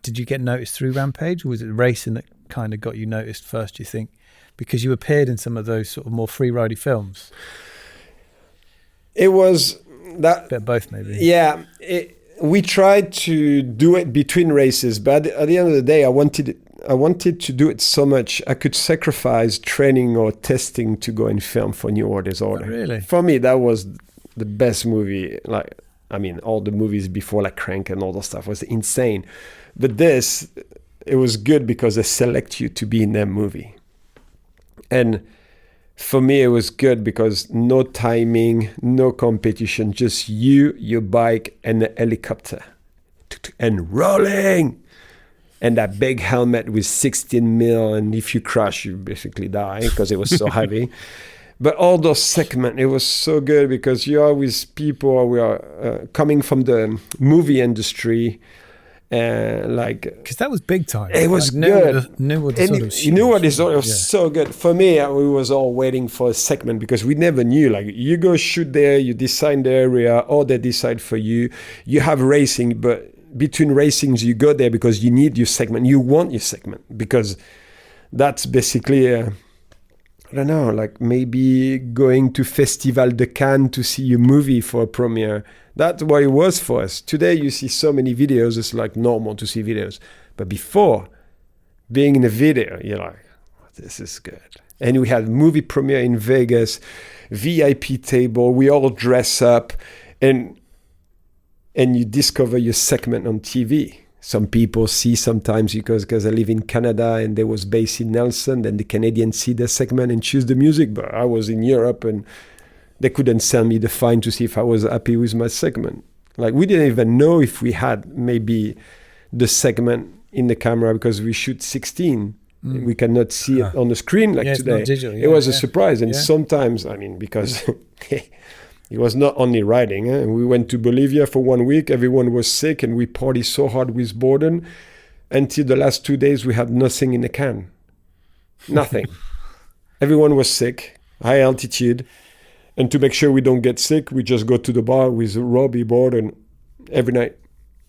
Speaker 3: did you get noticed through Rampage, or was it racing that kind of got you noticed first, do you think? Because you appeared in some of those sort of more free-ridey films.
Speaker 2: It was that...
Speaker 3: A bit of both, maybe.
Speaker 2: Yeah, we tried to do it between races, but at the end of the day, I wanted to do it so much I could sacrifice training or testing to go and film for New World Disorder.
Speaker 3: Oh, really?
Speaker 2: For me, that was the best movie. Like, I mean, all the movies before, like Crank and all that stuff, was insane. But this, it was good because they select you to be in their movie. And for me, it was good because no timing, no competition, just you, your bike, and the helicopter. And rolling! And that big helmet with 16 mil, and if you crash, you basically die because it was so heavy. But all those segments, it was so good because you are with people who are coming from the movie industry.
Speaker 3: Because that was big time.
Speaker 2: It was
Speaker 3: like,
Speaker 2: good.
Speaker 3: New World Disorder
Speaker 2: was so good. For me, we was all waiting for a segment because we never knew. Like, you go shoot there, you decide the area, or they decide for you. You have racing, but between racings, you go there because you need your segment. You want your segment because that's basically, I don't know, like maybe going to Festival de Cannes to see a movie for a premiere. That's what it was for us. Today, you see so many videos. It's like normal to see videos. But before, being in a video, you're like, oh, this is good. And we had movie premiere in Vegas, VIP table. We all dress up, and you discover your segment on TV. Some people see sometimes because I live in Canada and they was based in Nelson, then the Canadians see the segment and choose the music. But I was in Europe and they couldn't send me the fine to see if I was happy with my segment. Like, we didn't even know if we had maybe the segment in the camera because we shoot 16. We cannot see it on the screen like today.
Speaker 3: It's not digital,
Speaker 2: it was a surprise. And sometimes, I mean, because it was not only riding. We went to Bolivia for 1 week. Everyone was sick and we partied so hard with Borden. Until the last 2 days, we had nothing in the can. Nothing. Everyone was sick, high altitude. And to make sure we don't get sick, we just go to the bar with Robbie Borden every night.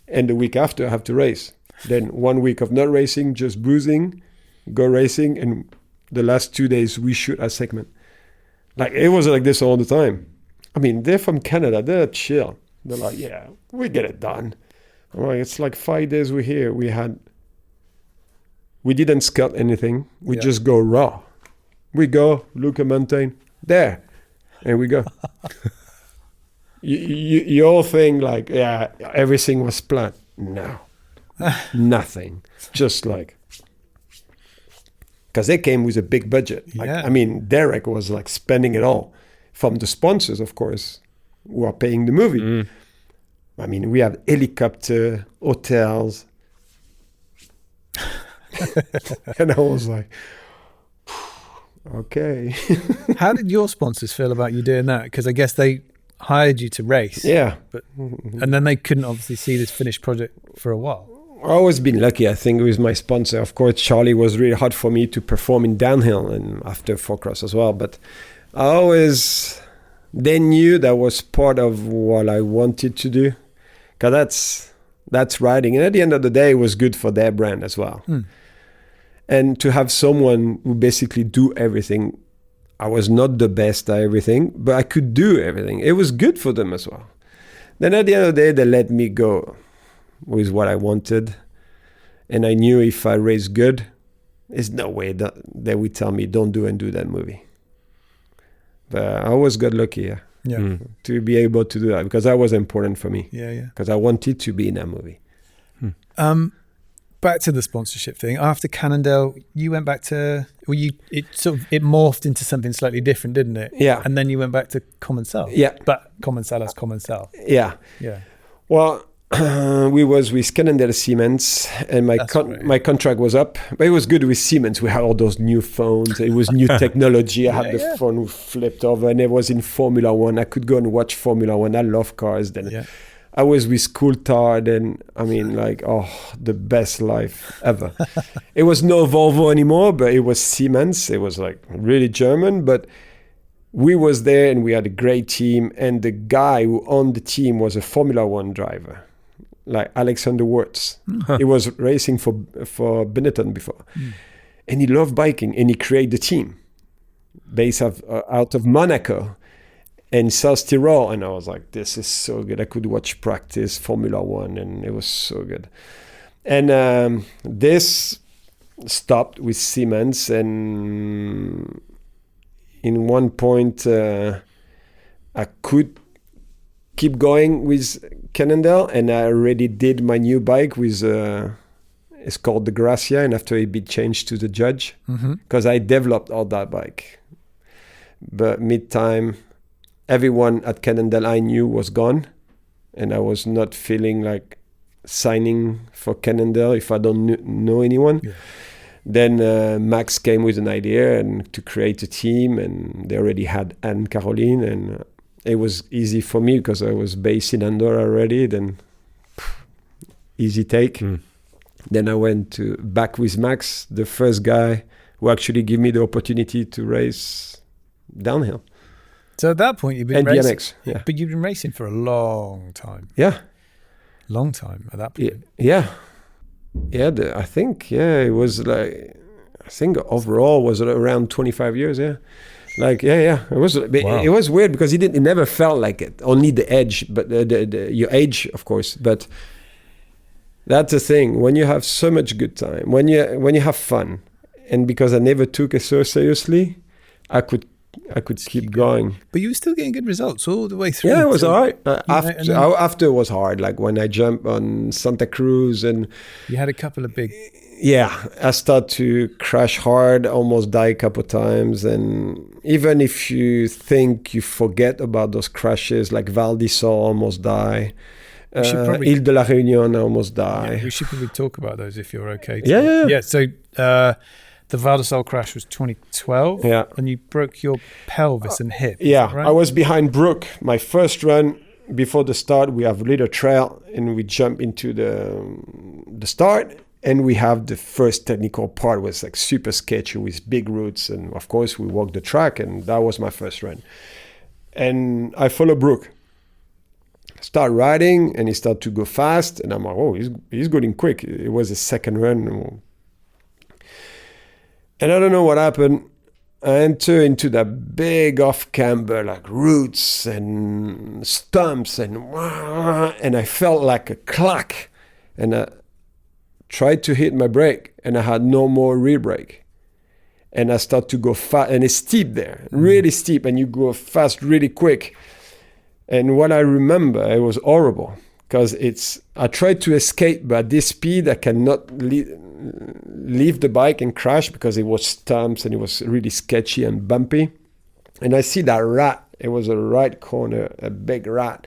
Speaker 2: And the week after, I have to race. Then 1 week of not racing, just boozing, go racing. And the last 2 days, we shoot a segment. Like, it was like this all the time. I mean, they're from Canada. They're chill. They're like, yeah, we get it done. I'm like, it's like 5 days we're here. We didn't scout anything. We just go raw. We go, look a mountain, there. And we go. you all think like, yeah, everything was planned. No, nothing. Just like, because they came with a big budget. Like, I mean, Derek was like spending it all. from the sponsors, of course, who are paying the movie. I mean, we have helicopter, hotels. And I was like, okay.
Speaker 3: How did your sponsors feel about you doing that? Because I guess they hired you to race.
Speaker 2: Yeah.
Speaker 3: And then they couldn't obviously see this finished project for a while.
Speaker 2: I've always been lucky, I think, with my sponsor. Of course, Charlie was really hard for me to perform in downhill and after Fourcross as well. But they knew that was part of what I wanted to do. Because that's riding. And at the end of the day, it was good for their brand as well. And to have someone who basically do everything. I was not the best at everything, but I could do everything. It was good for them as well. Then at the end of the day, they let me go with what I wanted. And I knew if I raced good, there's no way that they would tell me, don't do that movie. But I always got lucky to be able to do that because that was important for me.
Speaker 3: Yeah.
Speaker 2: Because I wanted to be in that movie.
Speaker 3: Back to the sponsorship thing. After Cannondale, you went back to it morphed into something slightly different, didn't it?
Speaker 2: Yeah.
Speaker 3: And then you went back to Commencal.
Speaker 2: Yeah.
Speaker 3: But Commencal.
Speaker 2: Yeah.
Speaker 3: Yeah.
Speaker 2: Well, we was with Cannondale Siemens, and my contract was up. But it was good with Siemens. We had all those new phones. It was new technology. I had the phone who flipped over, and it was in Formula One. I could go and watch Formula One. I love cars. Then I was with Coulthard, and I mean, the best life ever. It was no Volvo anymore, but it was Siemens. It was like really German, but we was there, and we had a great team. And the guy who owned the team was a Formula One driver, like Alexander Wirtz. He was racing for Benetton before, and he loved biking, and he created the team based out of Monaco and South Tyrol. And I was like, this is so good. I could watch practice Formula One, and it was so good. And this stopped with Siemens, and in one point I could keep going with Cannondale, and I already did my new bike with it's called the Gracia, and after it be changed to the Judge, because I developed all that bike. But mid-time, everyone at Cannondale I knew was gone, and I was not feeling like signing for Cannondale if I don't know anyone. Then Max came with an idea and to create a team, and they already had Anne Caroline, and it was easy for me because I was based in Andorra already. Then easy take. Then I went back with Max, the first guy who actually gave me the opportunity to race downhill.
Speaker 3: So at that point, you've been
Speaker 2: and
Speaker 3: racing,
Speaker 2: BMX,
Speaker 3: but you've been racing for a long time.
Speaker 2: Yeah,
Speaker 3: long time at that point.
Speaker 2: Yeah. I think it was like, I think overall was around 25 years. Yeah, like it was. Wow. It was weird because it never felt like it. Only the edge, but your age, of course. But that's the thing when you have so much good time, when you have fun, and because I never took it so seriously, I could keep going.
Speaker 3: But you were still getting good results all the way through.
Speaker 2: Yeah, it was all right. After it was hard, like when I jumped on Santa Cruz and...
Speaker 3: You had a couple of big...
Speaker 2: Yeah, I started to crash hard, almost die a couple of times. And even if you think you forget about those crashes, like Val di Sole almost die. Ile de la Réunion almost die.
Speaker 3: Yeah, we should probably talk about those if you're okay.
Speaker 2: Yeah.
Speaker 3: So... the Val di Sole crash was 2012, and you broke your pelvis and hip.
Speaker 2: Yeah,
Speaker 3: right?
Speaker 2: I was behind Brooke. My first run, before the start, we have a little trail, and we jump into the start, and we have the first technical part was like super sketchy with big roots, and of course we walked the track, and that was my first run. And I follow Brooke. Start riding, and he started to go fast, and I'm like, oh, he's going quick. It was a second run. And I don't know what happened. I enter into that big off-camber, like roots and stumps, and I felt like a clack. And I tried to hit my brake, and I had no more rear brake. And I start to go fast, and it's steep there, really steep, and you go fast really quick. And what I remember, it was horrible, because I tried to escape, but at this speed, I cannot leave the bike and crash because it was stumps and it was really sketchy and bumpy. And I see that rat It was a right corner, a big rat.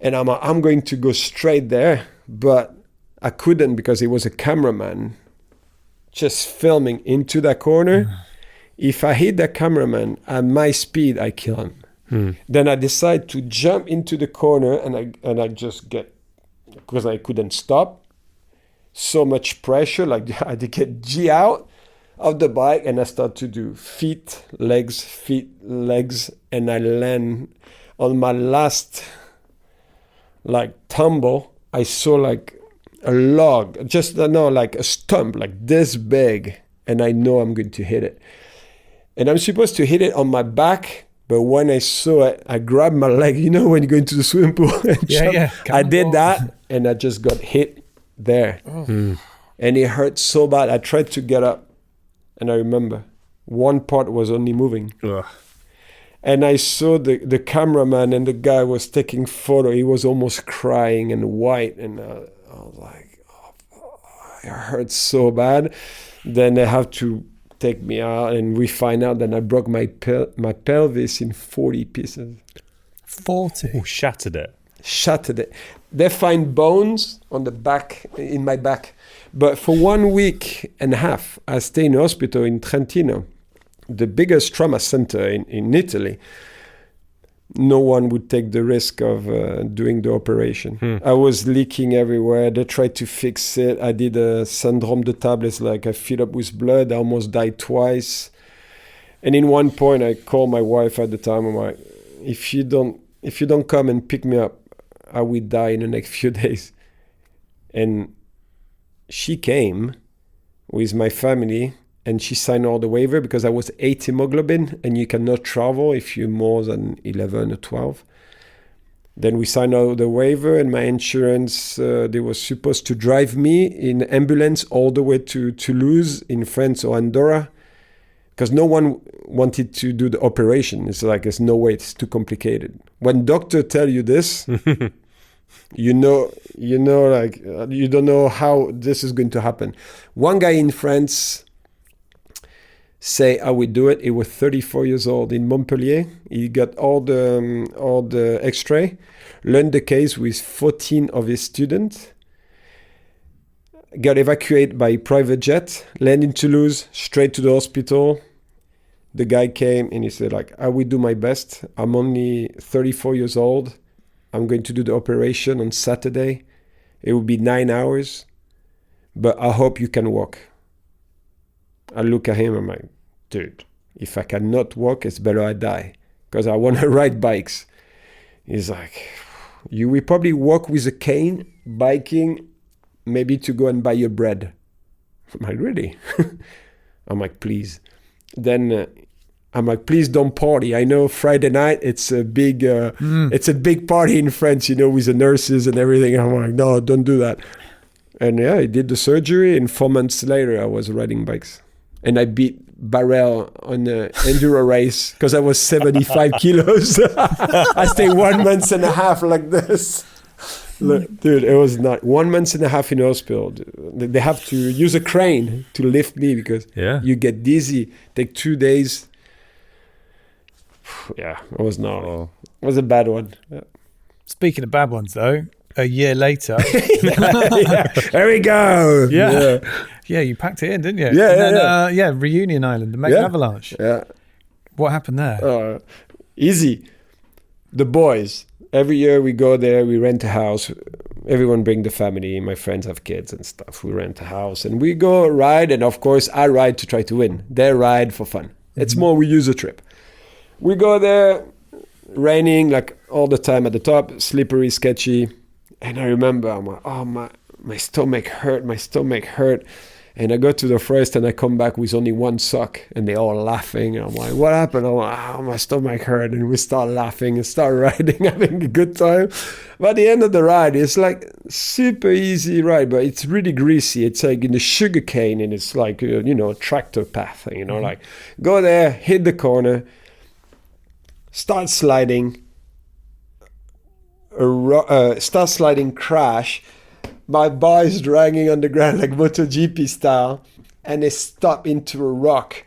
Speaker 2: And I'm going to go straight there, but I couldn't because it was a cameraman just filming into that corner. If I hit the cameraman at my speed, I kill him. Then I decide to jump into the corner, and I just get, because I couldn't stop, so much pressure, like I had to get G out of the bike, and I start to do feet, legs, and I land on my last tumble. I saw like a log, like a stump, like this big, and I know I'm going to hit it. And I'm supposed to hit it on my back, but when I saw it, I grabbed my leg. You know when you go into the swimming pool and jump? I did that, and I just got hit there. And it hurt so bad. I tried to get up, and I remember one part was only moving. And I saw the cameraman, and the guy was taking photo. He was almost crying and white, and I was like, it hurt so bad. Then they have to take me out, and we find out that I broke my pelvis in 40 pieces.
Speaker 3: 40?
Speaker 1: Oh, shattered it. They find bones on the back, in my back. But for 1 week and a half, I stayed in a hospital in Trentino, the biggest trauma center in Italy. No one would take the risk of doing the operation. I was leaking everywhere. They tried to fix it. I did a syndrome de tablets, like I filled up with blood. I almost died twice. And in one point, I called my wife at the time. I'm like, if you don't come and pick me up, I will die in the next few days. And she came with my family, and she signed all the waiver because I was 8 hemoglobin, and you cannot travel if you're more than 11 or 12. Then we signed all the waiver, and my insurance, they were supposed to drive me in ambulance all the way to Toulouse in France or Andorra, because no one wanted to do the operation. It's like, there's no way, it's too complicated. When doctors tell you this, you know, like, you don't know how this is going to happen. One guy in France say I would do it. He was 34 years old in Montpellier. He got all the X-ray, learned the case with 14 of his students, got evacuated by private jet, landed in Toulouse, straight to the hospital. The guy came and he said, like, I will do my best. I'm only 34 years old. I'm going to do the operation on Saturday. It will be 9 hours, but I hope you can walk. I look at him, I'm like, dude, if I cannot walk, it's better I die, because I want to ride bikes. He's like, you will probably walk with a cane, biking, maybe to go and buy your bread. I'm like, really? I'm like, please. Then I'm like, please don't party. I know Friday night, it's a big party in France, with the nurses and everything. I'm like, no, don't do that. And yeah, I did the surgery, and 4 months later, I was riding bikes. And I beat Barrel on an enduro race because I was 75 kilos. I stayed 1 month and a half like this. Look, dude, it was not 1 month and a half in hospital. They have to use a crane to lift me because you get dizzy. Take 2 days. Yeah, it was not. It was a bad one. Yeah.
Speaker 3: Speaking of bad ones, though, a year later.
Speaker 2: There we go.
Speaker 3: Yeah, you packed it in, didn't you?
Speaker 2: Yeah,
Speaker 3: Reunion Island, the Mega Avalanche.
Speaker 2: Yeah.
Speaker 3: What happened there?
Speaker 2: Easy. The boys. Every year we go there, we rent a house. Everyone bring the family. My friends have kids and stuff. We rent a house and we go ride. And of course, I ride to try to win. They ride for fun. It's more we use a trip. We go there, raining like all the time at the top, slippery, sketchy. And I remember, I'm like, oh, my stomach hurt. And I go to the forest and I come back with only one sock and they're all laughing. I'm like, what happened? I'm like, oh, my stomach hurt. And we start laughing and start riding, having a good time. But at the end of the ride, it's like super easy ride, but it's really greasy. It's like in the sugar cane and it's like, a tractor path, like go there, hit the corner, start sliding, crash. My bar is dragging on the ground like MotoGP style, and they stop into a rock.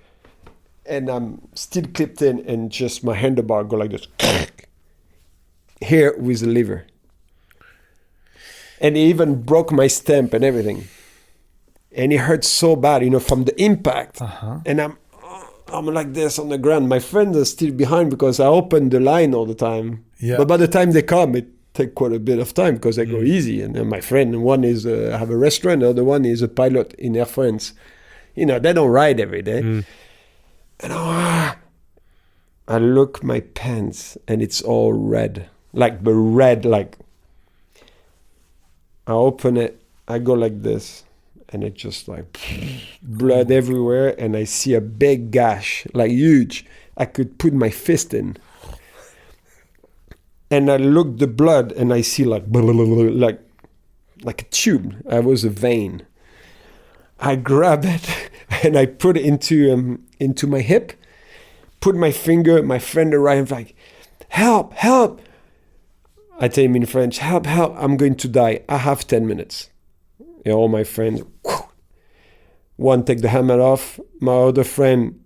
Speaker 2: and I'm still clipped in, and just my handlebar go like this. Here with the liver. And it even broke my stamp and everything. And it hurt so bad, from the impact. And I'm like this on the ground. My friends are still behind because I open the line all the time. Yeah. But by the time they come, it takes quite a bit of time because I go easy. And then my friend, one is have a restaurant, the other one is a pilot in Air France. They don't ride every day. And I look my pants and it's all red. Like the red, like I open it, I go like this. And it just like blood everywhere, and I see a big gash, like huge. I could put my fist in. And I look the blood, and I see like a tube. I was a vein. I grab it, and I put it into my hip. Put my finger. My friend arrived like, help, help. I tell him in French, help, help. I'm going to die. I have 10 minutes. All my friends, one take the helmet off. My other friend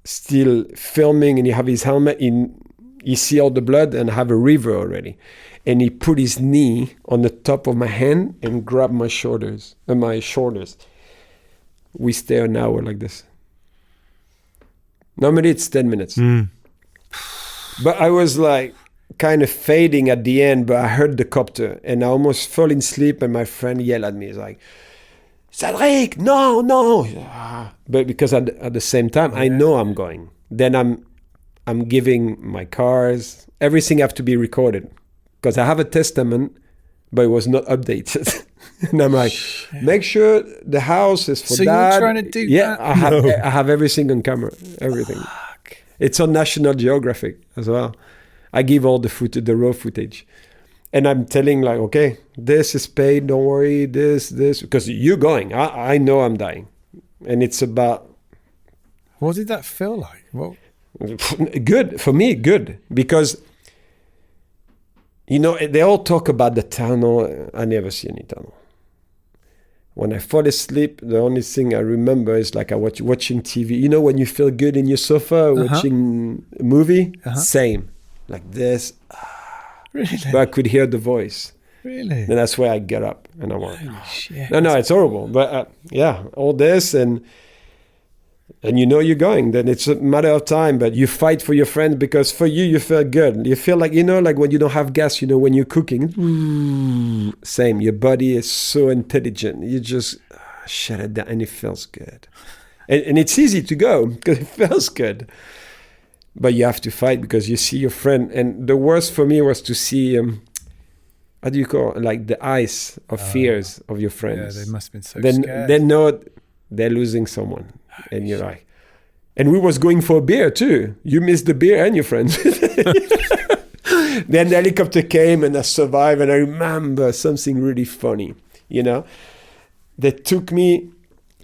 Speaker 2: still filming, and he have his helmet in. He see all the blood and have a river already, and he put his knee on the top of my hand and grab my shoulders. We stay an hour like this. Normally it's 10 minutes, but I was like kind of fading at the end, but I heard the copter and I almost fell in sleep, and my friend yelled at me. He's like, Cedric, no. But because at the same time, I know I'm going. Then I'm giving my cars, everything have to be recorded because I have a testament, but it was not updated. And I'm like, make sure the house is for
Speaker 3: so
Speaker 2: that.
Speaker 3: So you're trying to do that?
Speaker 2: Yeah, I have everything on camera, everything.
Speaker 3: Fuck.
Speaker 2: It's on National Geographic as well. I give all the footage, the raw footage. And I'm telling like, okay, this is paid, don't worry, this, because you're going. I know I'm dying. And it's about...
Speaker 3: What did that feel like? What?
Speaker 2: Good, for me, good. Because, they all talk about the tunnel. I never see any tunnel. When I fall asleep, the only thing I remember is like I watching TV. When you feel good in your sofa, watching a movie? Same. Like this.
Speaker 3: Really?
Speaker 2: But I could hear the voice.
Speaker 3: Really?
Speaker 2: And that's why I get up and I walk.
Speaker 3: Holy shit.
Speaker 2: No, it's horrible. But all this and you're going. Then it's a matter of time. But you fight for your friends because for you feel good. You feel like, like when you don't have gas, when you're cooking. Same. Your body is so intelligent. You just shut it down and it feels good. And it's easy to go because it feels good. But you have to fight because you see your friend. And the worst for me was to see, how do you call it? Like the eyes of fears of your friends.
Speaker 3: Yeah, they must have been so scared.
Speaker 2: They know they're losing someone. And you're like, and we was going for a beer too. You missed the beer and your friends. Then the helicopter came and I survived. And I remember something really funny, They took me,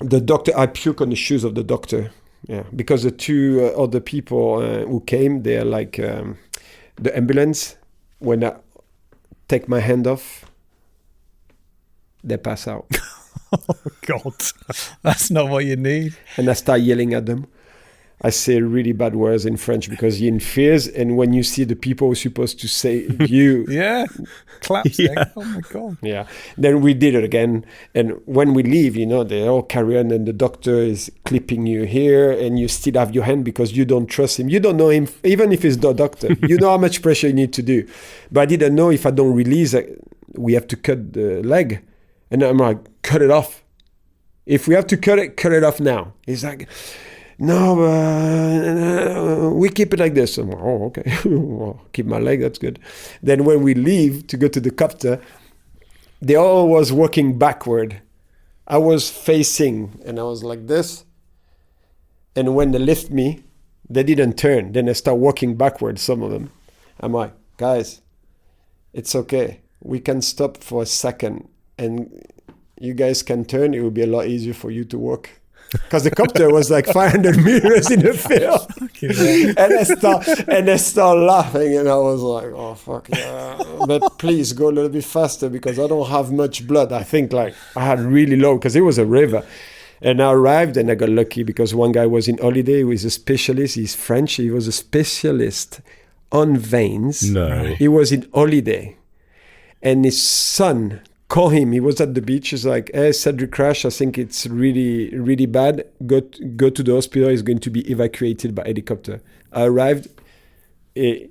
Speaker 2: the doctor, I puke on the shoes of the doctor. Yeah, because the two other people who came, they're like the ambulance. When I take my hand off, they pass out.
Speaker 3: Oh, God. That's not what you need.
Speaker 2: And I start yelling at them. I say really bad words in French because you're in fears. And when you see the people who are supposed to say you...
Speaker 3: Yeah, claps. Yeah. Oh, my God.
Speaker 2: Yeah. Then we did it again. And when we leave, they all carry on and the doctor is clipping you here and you still have your hand because you don't trust him. You don't know him, even if he's the doctor. You know how much pressure you need to do. But I didn't know if I don't release, we have to cut the leg. And I'm like, cut it off. If we have to cut it off now. He's like... No, we keep it like this. I'm like, oh, okay. Well, keep my leg, that's good. Then when we leave to go to the copter, they all was walking backward. I was facing, and I was like this. And when they lift me, they didn't turn. Then they start walking backward, some of them. I'm like, guys, it's okay. We can stop for a second, and you guys can turn. It will be a lot easier for you to walk. Because the copter was like 500 meters in the field. And I start laughing and I was like, oh, fuck yeah. But please go a little bit faster because I don't have much blood. I think like I had really low because it was a river. And I arrived and I got lucky because one guy was in holiday who is a specialist. He's French. He was a specialist on veins.
Speaker 1: No.
Speaker 2: He was in holiday. And his son called him. He was at the beach. He's like, hey, Cedric Gracia, I think it's really, really bad. Go to the hospital. He's going to be evacuated by helicopter. I arrived. He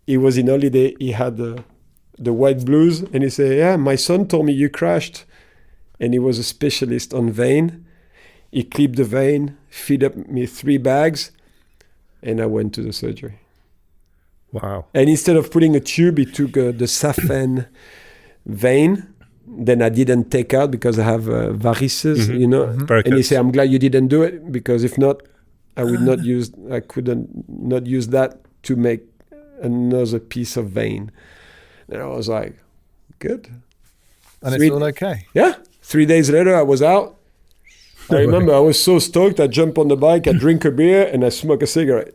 Speaker 2: was in holiday. He had the white blues. And he said, yeah, my son told me you crashed. And he was a specialist on vein. He clipped the vein, filled up me 3 bags, and I went to the surgery.
Speaker 1: Wow.
Speaker 2: And instead of putting a tube, he took the saphen vein. Then I didn't take out because I have varices, you know. And he said, I'm glad you didn't do it because if not, I couldn't not use that to make another piece of vein. And I was like, good.
Speaker 3: And it's all okay.
Speaker 2: Yeah. 3 days later, I was out. I remember I was so stoked. I jump on the bike, I drink a beer, and I smoke a cigarette.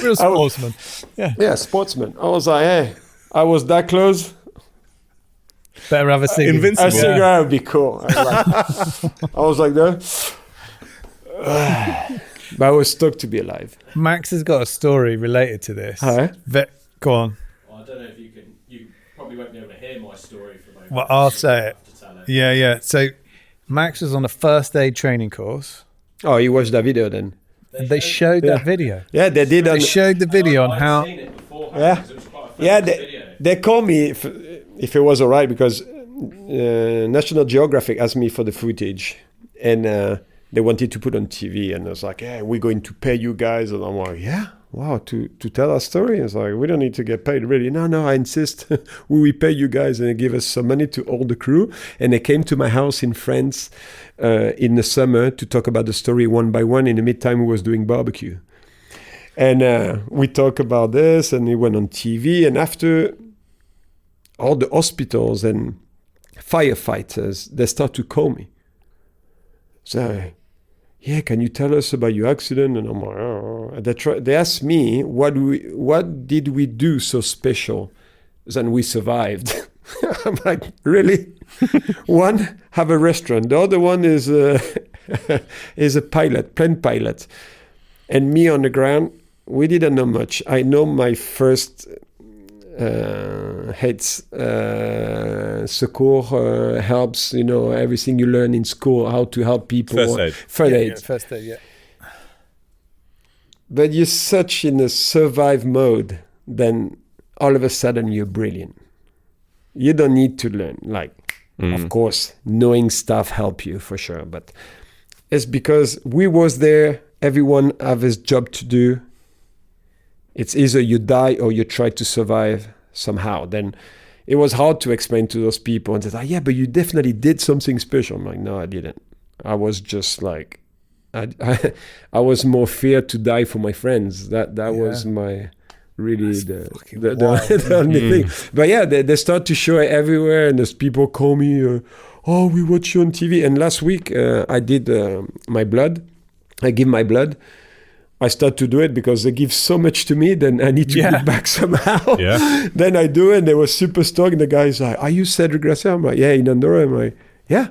Speaker 3: Real sportsman.
Speaker 2: Yeah, sportsman. I was like, hey, I was that close.
Speaker 3: Better have a cigarette.
Speaker 1: Invincible.
Speaker 2: A cigarette would be cool. I was like that. But I was stoked to be alive.
Speaker 3: Max has got a story related to this.
Speaker 2: Hi.
Speaker 3: Go on.
Speaker 4: Well, I don't know if you probably won't be able to hear my story for my.
Speaker 3: Well, I'll say it. Yeah. So Max was on a first aid training course.
Speaker 2: Oh, you watched that video then?
Speaker 3: They showed that video.
Speaker 2: Yeah, they did.
Speaker 3: They showed the video on how.
Speaker 4: Seen it beforehand,
Speaker 2: Yeah.
Speaker 4: 'cause it was quite a
Speaker 2: Yeah,
Speaker 4: famous video.
Speaker 2: they called me if it was all right because National Geographic asked me for the footage and they wanted to put on TV and I was like, yeah, we're going to pay you guys. And I'm like, yeah, wow, to tell our story. It's like, we don't need to get paid really. No, I insist. We will pay you guys and they give us some money to all the crew. And they came to my house in France in the summer to talk about the story one by one. In the meantime, we was doing barbecue. And we talk about this and it went on TV. And after all the hospitals and firefighters, they start to call me. So, yeah, can you tell us about your accident? And I'm like, oh. They asked me, what did we do so special that we survived? I'm like, really? One, have a restaurant. The other one is a plane pilot. And me on the ground, we didn't know much. I know my first heads, secours, helps, you know, everything you learn in school, how to help people.
Speaker 1: First aid.
Speaker 3: First aid, yeah.
Speaker 2: But you're such in a survive mode, then all of a sudden you're brilliant. You don't need to learn. Of course, knowing stuff help you for sure. But it's because we was there, everyone have his job to do. It's either you die or you try to survive somehow. Then it was hard to explain to those people and say, yeah, but you definitely did something special. I'm like, no, I didn't. I was just like, I was more feared to die for my friends. That was my really the only thing. But yeah, they start to show it everywhere, and there's people call me, we watch you on TV. And last week I did my blood. I give my blood. I start to do it because they give so much to me, then I need to give back somehow. Yeah. Then I do it, and they were super stoked. The guy's like, are you Cedric Gracia? I'm like, yeah, in Andorra. I'm like, yeah.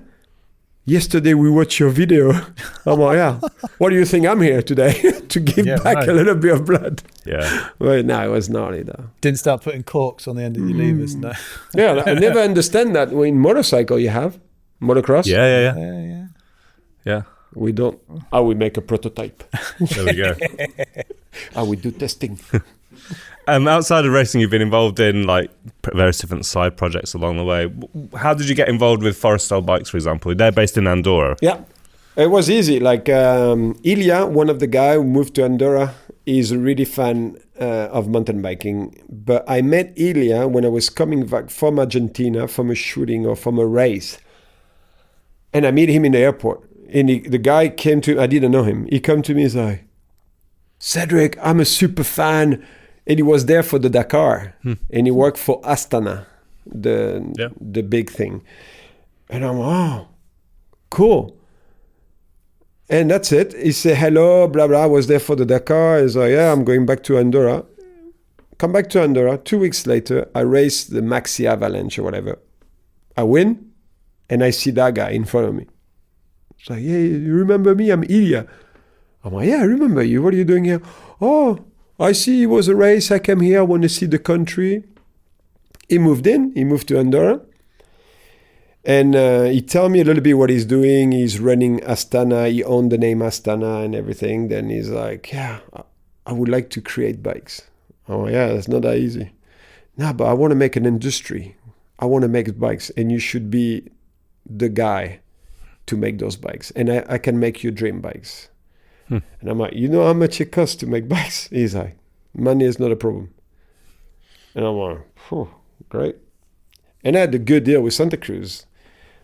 Speaker 2: Yesterday we watched your video. I'm like, yeah. What do you think I'm here today? To give back a little bit of blood.
Speaker 1: Yeah.
Speaker 2: Well, no, it was gnarly though.
Speaker 3: Didn't start putting corks on the end of your levers, no.
Speaker 2: Yeah, I never understand that. In motorcycle you have motocross.
Speaker 1: Yeah.
Speaker 2: We don't. We make a prototype.
Speaker 1: There we go.
Speaker 2: We do testing.
Speaker 1: Outside of racing, you've been involved in like various different side projects along the way. How did you get involved with Forestell bikes, for example? They're based in Andorra.
Speaker 2: Yeah, it was easy. Like Ilya, one of the guys who moved to Andorra, is a really fan of mountain biking. But I met Ilya when I was coming back from Argentina, from a shooting or from a race. And I meet him in the airport. And the guy came to, I didn't know him. He came to me, he's like, Cedric, I'm a super fan. And he was there for the Dakar. And he worked for Astana, the big thing. And I'm, cool. And that's it. He said, hello, blah, blah. I was there for the Dakar. He's like, yeah, I'm going back to Andorra. Come back to Andorra. 2 weeks later, I raced the Maxi Avalanche or whatever. I win. And I see that guy in front of me. It's like, hey, you remember me? I'm Ilya. I'm like, yeah, I remember you. What are you doing here? Oh, I see it was a race. I came here. I want to see the country. He moved to Andorra. And he told me a little bit what he's doing. He's running Astana. He owned the name Astana and everything. Then he's like, yeah, I would like to create bikes. Oh, yeah, that's not that easy. No, but I want to make an industry. I want to make bikes. And you should be the guy to make those bikes. And I can make you dream bikes. And I'm like, you know how much it costs to make bikes? He's like, money is not a problem. And I'm like, oh, great. And I had a good deal with Santa Cruz.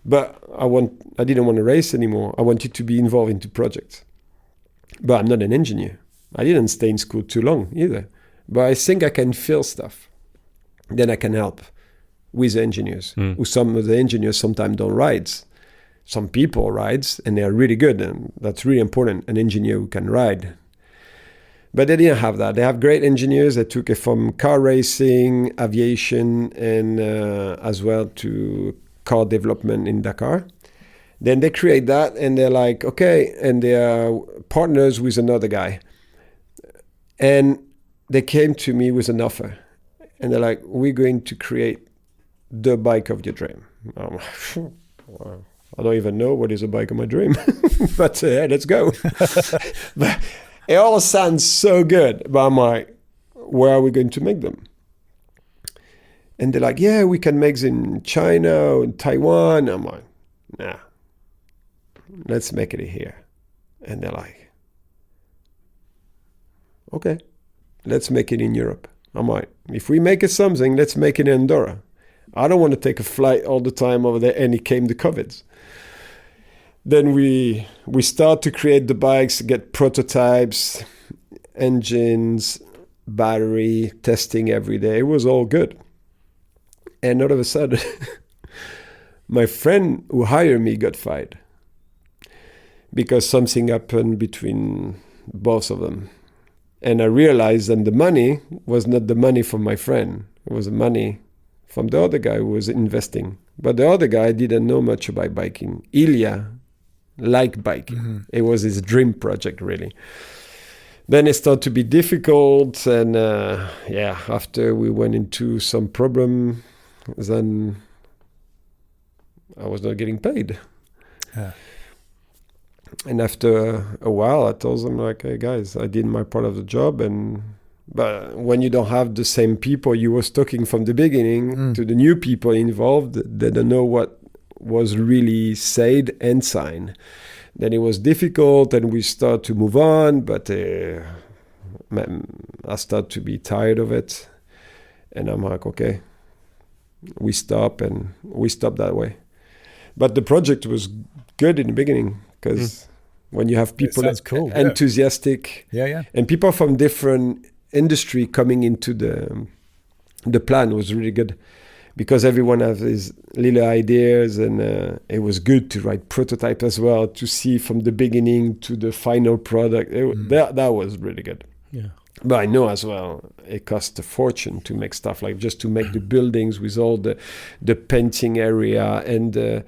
Speaker 2: But I didn't want to race anymore. I wanted to be involved into projects. But I'm not an engineer. I didn't stay in school too long either. But I think I can feel stuff. Then I can help with the engineers. Who some of the engineers sometimes don't ride. Some people rides and they're really good. And that's really important, an engineer who can ride. But they didn't have that. They have great engineers that took it from car racing, aviation, and as well to car development in Dakar. Then they create that and they're like, okay, and they are partners with another guy. And they came to me with an offer. And they're like, we're going to create the bike of your dream. I'm like, wow, I don't even know what is a bike of my dream. But let's go. But it all sounds so good. But I'm like, where are we going to make them? And they're like, yeah, we can make them in China or in Taiwan. I'm like, nah, let's make it here. And they're like, okay, let's make it in Europe. I'm like, if we make it something, let's make it in Andorra. I don't want to take a flight all the time over there. And it came the COVID. Then we start to create the bikes, get prototypes, engines, battery, testing every day. It was all good. And all of a sudden, my friend who hired me got fired because something happened between both of them. And I realized that the money was not the money from my friend. It was the money from the other guy who was investing. But the other guy didn't know much about biking. Ilya liked biking. It was his dream project, really. Then it started to be difficult. And after we went into some problem, then I was not getting paid. Yeah. And after a while, I told them, like, hey, guys, I did my part of the job. But when you don't have the same people you was talking from the beginning to the new people involved, they don't know what was really said and signed. Then it was difficult and we start to move on. But I start to be tired of it. And I'm like, okay, we stop that way. But the project was good in the beginning because when you have people
Speaker 3: cool,
Speaker 2: enthusiastic and people from different industry coming into the plan was really good because everyone has his little ideas and it was good to write prototype as well to see from the beginning to the final product. That was really good. Yeah. But I know as well, it costs a fortune to make stuff like just to make the buildings with all the painting area and the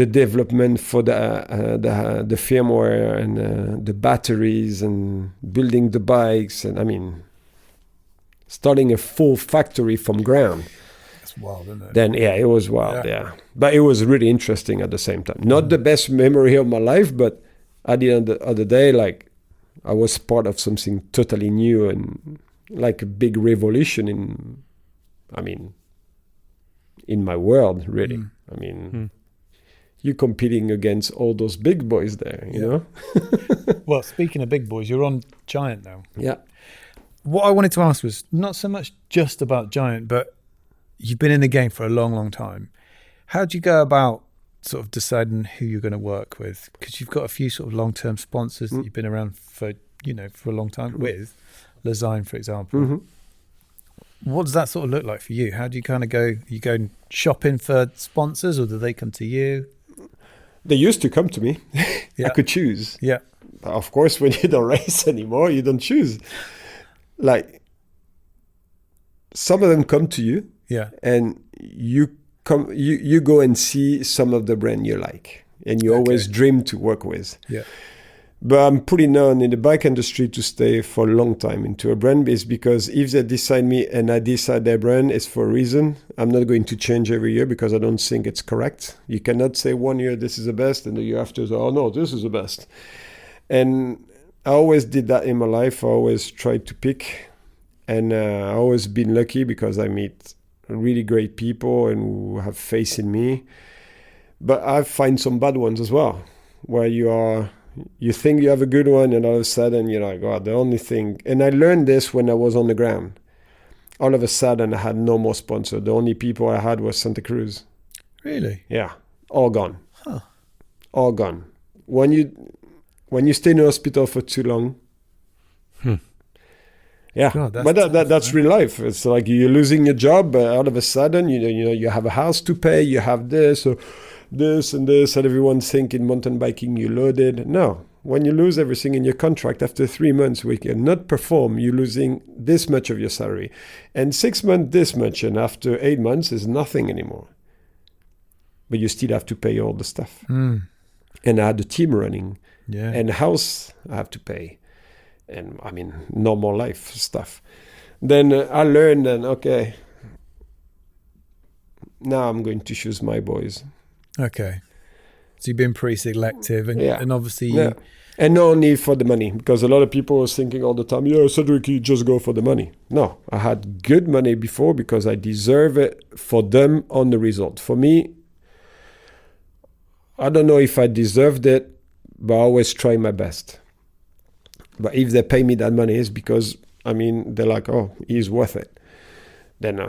Speaker 2: development for the firmware and the batteries and building the bikes. And I mean, starting a full factory from ground.
Speaker 3: That's wild, isn't it?
Speaker 2: Then, it was wild, yeah. But it was really interesting at the same time. Not the best memory of my life, but at the end of the day, like, I was part of something totally new and like a big revolution in my world, really. I mean, you're competing against all those big boys there, you know?
Speaker 3: Well, speaking of big boys, you're on Giant now.
Speaker 2: Yeah.
Speaker 3: What I wanted to ask was not so much just about Giant, but you've been in the game for a long, long time. How do you go about sort of deciding who you're going to work with? Because you've got a few sort of long-term sponsors that you've been around for, for a long time with, Lezyme, for example. What does that sort of look like for you? How do you kind of go? You go shopping for sponsors, or do they come to you?
Speaker 2: They used to come to me. I could choose. Yeah. Of course, when you don't race anymore, you don't choose. Like, some of them come to you. Yeah. And you you go and see some of the brand you like, and you always dream to work with.
Speaker 3: Yeah.
Speaker 2: But I'm pretty known in the bike industry to stay for a long time into a brand base, because if they decide me and I decide their brand, it's for a reason. I'm not going to change every year because I don't think it's correct. You cannot say 1 year this is the best and the year after, oh no, this is the best. And I always did that in my life. I always tried to pick, and I always been lucky because I meet really great people and who have faith in me. But I find some bad ones as well, where you think you have a good one, and all of a sudden you're like, oh, the only thing. And I learned this when I was on the ground. All of a sudden I had no more sponsor. The only people I had was Santa Cruz.
Speaker 3: Really?
Speaker 2: Yeah, all gone.
Speaker 3: Huh.
Speaker 2: All gone. When you stay in the hospital for too long. Yeah,
Speaker 3: God,
Speaker 2: but that's real life. It's like you're losing your job, but all of a sudden, you have a house to pay, you have this or this and this, and everyone's thinking mountain biking, you loaded. No, when you lose everything in your contract after 3 months, we cannot perform, you're losing this much of your salary. And 6 months, this much, and after 8 months is nothing anymore. But you still have to pay all the stuff. And I had a team running, and a house I have to pay. And I mean, normal life stuff. Then I learned that, okay, now I'm going to choose my boys.
Speaker 3: Okay. So you've been pretty selective, and obviously
Speaker 2: Yeah. And not only for the money, because a lot of people was thinking all the time, yeah, Cedric, you just go for the money. No, I had good money before because I deserve it for them on the result. For me, I don't know if I deserved it, but I always try my best. But if they pay me that money, it's because, I mean, they're like, oh, he's worth it. Then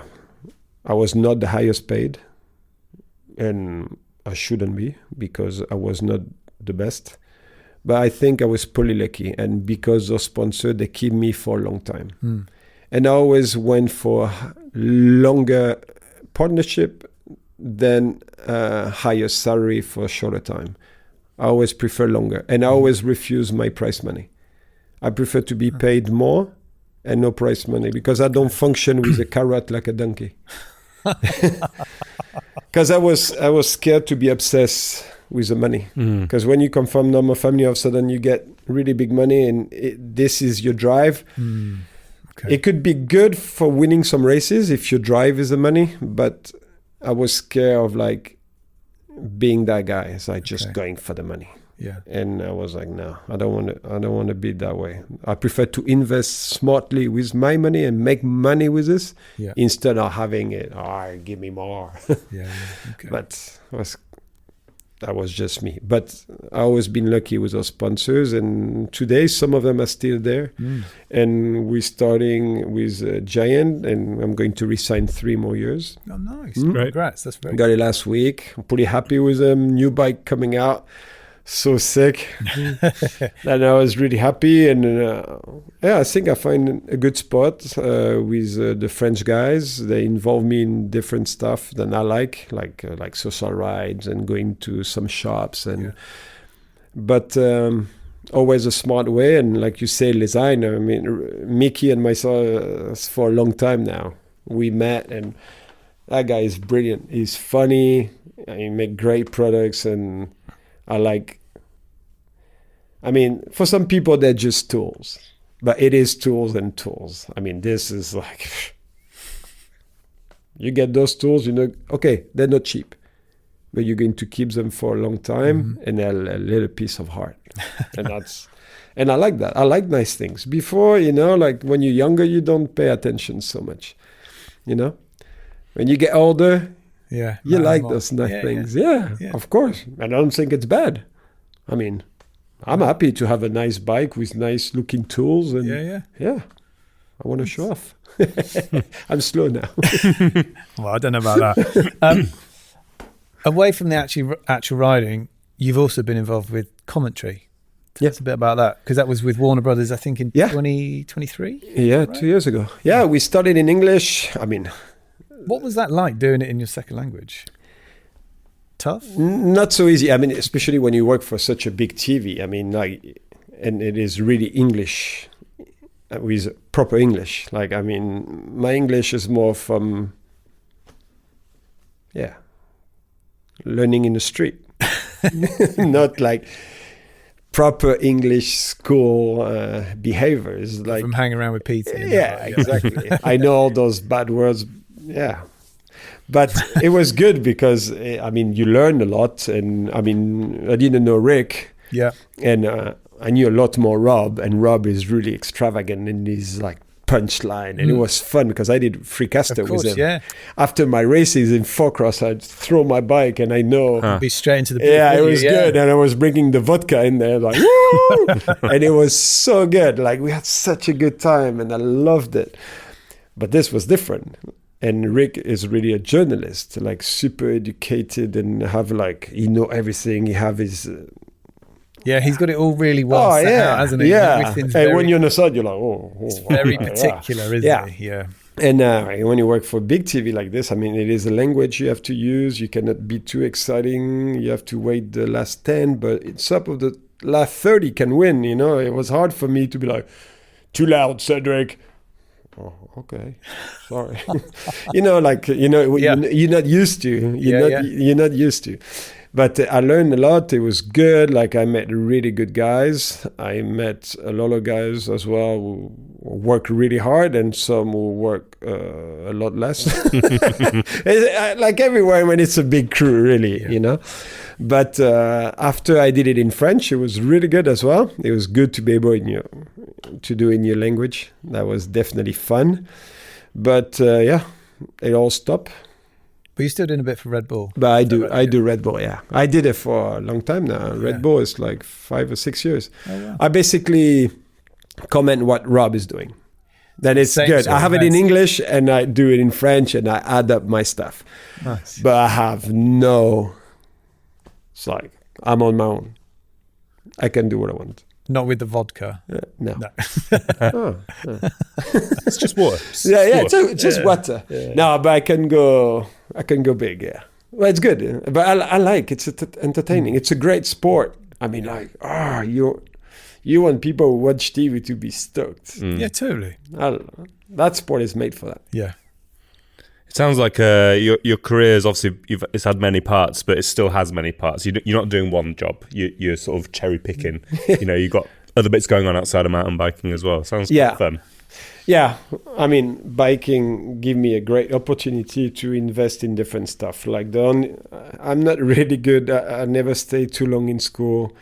Speaker 2: I was not the highest paid, and I shouldn't be because I was not the best. But I think I was pretty lucky, and because of sponsor, they keep me for a long time. And I always went for longer partnership than higher salary for a shorter time. I always prefer longer, and I always refuse my prize money. I prefer to be paid more and no prize money, because I don't function with a carrot like a donkey. Because I was scared to be obsessed with the money. Because when you come from normal family, all of a sudden you get really big money, and this is your drive. Okay. It could be good for winning some races if your drive is the money, but I was scared of like being that guy. It's like just going for the money.
Speaker 3: Yeah.
Speaker 2: And I was like, no, I don't want to be that way. I prefer to invest smartly with my money and make money with this instead of having it, give me more.
Speaker 3: Okay.
Speaker 2: But that was just me. But I always been lucky with those sponsors, and today some of them are still there. And we're starting with Giant, and I'm going to re-sign 3 more years.
Speaker 3: Oh, nice. Congrats. That's very
Speaker 2: Got it last week. I'm pretty happy with them. New bike coming out. So sick. And I was really happy, and I think I find a good spot with the French guys. They involve me in different stuff that I like social rides and going to some shops, and but always a smart way. And like you say, design. I mean, Mickey and myself for a long time now. We met, and that guy is brilliant. He's funny. He make great products, and I mean, for some people, they're just tools, but it is tools and tools. I mean, this is like, you get those tools, okay, they're not cheap, but you're going to keep them for a long time, and they're a little piece of heart. And I like that. I like nice things. Before, like when you're younger, you don't pay attention so much, When you get older, you like those nice things. Yeah, of course. And I don't think it's bad. I mean, I'm happy to have a nice bike with nice looking tools. And I want to show off. I'm slow now.
Speaker 3: Well, I don't know about that. Away from the actual riding, you've also been involved with commentary. Tell us a bit about that, because that was with Warner Brothers, I think, in 2023.
Speaker 2: Yeah,
Speaker 3: right?
Speaker 2: 2 years ago. Yeah, we started in English. I mean,
Speaker 3: what was that like, doing it in your second language? Tough?
Speaker 2: Not so easy. I mean, especially when you work for such a big TV. I mean, and it is really English with proper English. My English is more from, learning in the street, not like proper English school behaviors. Like
Speaker 3: From hanging around with Peter.
Speaker 2: yeah, exactly. I know all those bad words. Yeah. But it was good because, I mean, you learn a lot. And I mean, I didn't know Rick.
Speaker 3: Yeah.
Speaker 2: And I knew a lot more Rob. And Rob is really extravagant in his like punchline. And it was fun because I did Freecaster with him.
Speaker 3: Yeah.
Speaker 2: After my races in Fourcross, I'd throw my bike and I know.
Speaker 3: Be straight into the
Speaker 2: Yeah, it was good. And I was bringing the vodka in there like, woo! And it was so good. Like we had such a good time and I loved it. But this was different. And Rick is really a journalist, like super educated and have like, he know everything. He have his...
Speaker 3: yeah, he's got it all really well set out, hasn't he?
Speaker 2: Yeah.
Speaker 3: Everything's
Speaker 2: And
Speaker 3: very,
Speaker 2: when you're on the side, you're like,
Speaker 3: it's very particular, isn't it? Yeah.
Speaker 2: And when you work for big TV like this, I mean, it is a language you have to use. You cannot be too exciting. You have to wait the last 10, but it's up of the last 30 can win, you know? It was hard for me to be like, too loud, Cedric. Oh, okay. Sorry. You know, like, you know, you're not used to. You're not used to. But I learned a lot. It was good. Like I met really good guys. I met a lot of guys as well who work really hard and some who work a lot less. Like everywhere when it's a big crew, really, you know. But after I did it in French, it was really good as well. It was good to be able to do in your language. That was definitely fun. But it all stopped.
Speaker 3: But you're still doing a bit for Red Bull.
Speaker 2: But I do Red Bull, yeah. I did it for a long time now. Red Bull is like 5 or 6 years. Oh, wow. I basically comment what Rob is doing. Then it's good. I have it in English and I do it in French and I add up my stuff.
Speaker 3: Nice.
Speaker 2: But I have it's like, I'm on my own. I can do what I want.
Speaker 3: Not with the vodka.
Speaker 2: No.
Speaker 1: It's just water.
Speaker 2: It's just water. Yeah. No, but I can go big. Yeah, well, it's good. But I like it's entertaining. It's a great sport. I mean, like, you want people who watch TV to be stoked.
Speaker 3: Yeah, totally.
Speaker 2: That sport is made for that.
Speaker 3: Yeah.
Speaker 1: It sounds like your career is obviously it's had many parts, but it still has many parts. You're not doing one job. You're sort of cherry picking. You know, you've got other bits going on outside of mountain biking as well. Sounds quite fun.
Speaker 2: Yeah, I mean, biking give me a great opportunity to invest in different stuff. Like I'm not really good. I never stayed too long in school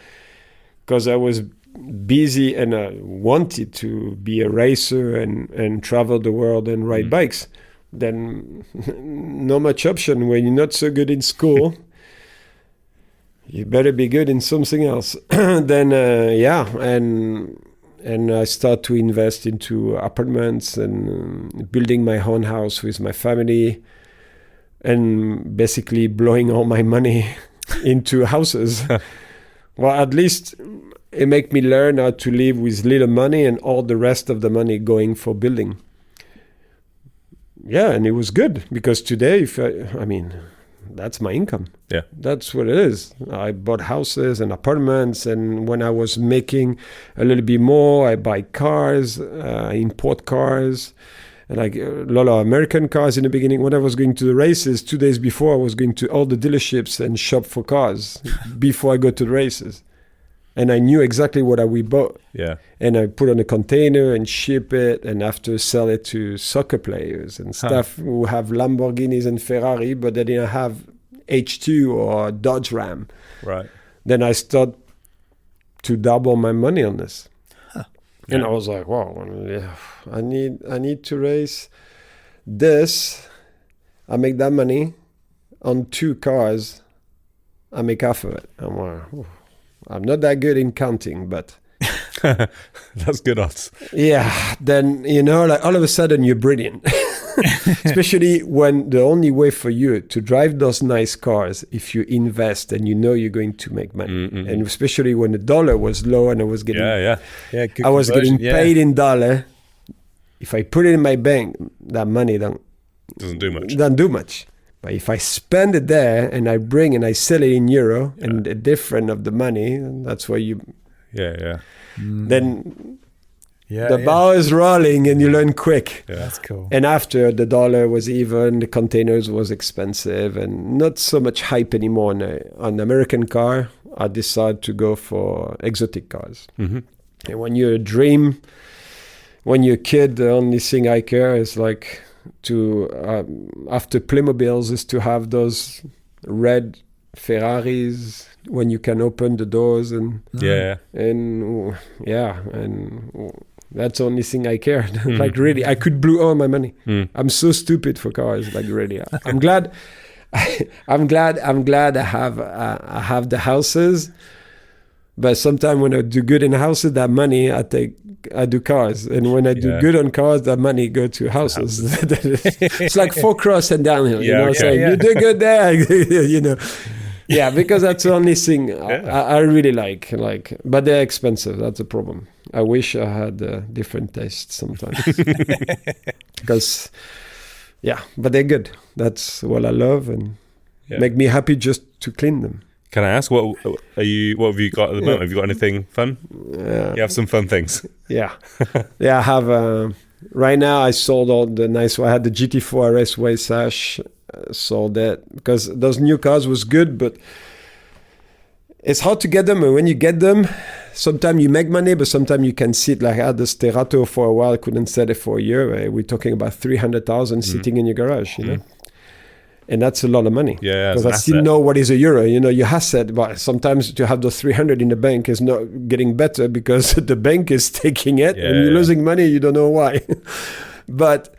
Speaker 2: because I was busy and I wanted to be a racer and travel the world and ride bikes. Then not much option when you're not so good in school. You better be good in something else. Then and I start to invest into apartments and building my own house with my family and basically blowing all my money into houses. Well, at least it made me learn how to live with little money and all the rest of the money going for building. Yeah, and it was good because today, that's my income. Yeah, that's what it is. I bought houses and apartments, and when I was making a little bit more, I buy cars, import cars, and like a lot of American cars in the beginning. When I was going to the races, 2 days before, I was going to all the dealerships and shop for cars before I go to the races. And I knew exactly what we bought. Yeah. And I put on a container and ship it and after sell it to soccer players and stuff who have Lamborghinis and Ferrari, but they didn't have H2 or Dodge Ram. Right. Then I start to double my money on this. Huh. And I was like, wow, I need to race this. I make that money on 2 cars. I make half of it. I'm like, I'm not that good in counting, but
Speaker 1: that's good odds.
Speaker 2: Yeah, then like all of a sudden you're brilliant. Especially when the only way for you to drive those nice cars, if you invest and you're going to make money, and especially when the dollar was low and I was getting I was getting paid in dollar. If I put it in my bank, that money doesn't do much. But if I spend it there and I bring and I sell it in euro and the difference of the money, that's where you... Then
Speaker 3: Yeah,
Speaker 2: The ball is rolling and you learn quick.
Speaker 1: Yeah.
Speaker 3: That's cool.
Speaker 2: And after the dollar was even, the containers was expensive and not so much hype anymore on American car, I decided to go for exotic cars.
Speaker 1: Mm-hmm.
Speaker 2: And when you're a dream, when you're a kid, the only thing I care is like to, after Playmobiles, is to have those red Ferraris when you can open the doors and that's the only thing I care. Like really, I could blow all my money. I'm so stupid for cars. Like really, I'm glad. I'm glad I have the houses. But sometimes when I do good in houses, that money I do cars, and when I do good on cars, that money go to houses. It's like Fourcross and downhill, you know.
Speaker 1: Okay.
Speaker 2: So you do good there, you know. Yeah, because that's the only thing I really like. But they're expensive. That's a problem. I wish I had a different taste sometimes. Because, but they're good. That's what I love and make me happy just to clean them.
Speaker 1: Can I ask what have you got at the moment? Have you got anything fun? You have some fun things.
Speaker 2: Yeah, I have. Right now, I sold all the nice. I had the GT4 RS Way Sash. Sold that because those new cars was good, but it's hard to get them. And when you get them, sometimes you make money, but sometimes you can sit. Like I had the Sterato for a while, couldn't sell it for a year. We're talking about 300,000 sitting in your garage, you know. And that's a lot of money.
Speaker 1: Yeah,
Speaker 2: because I still know what is a euro. You know, your asset, but sometimes to have those 300 in the bank is not getting better because the bank is taking it and you're losing money. You don't know why. But,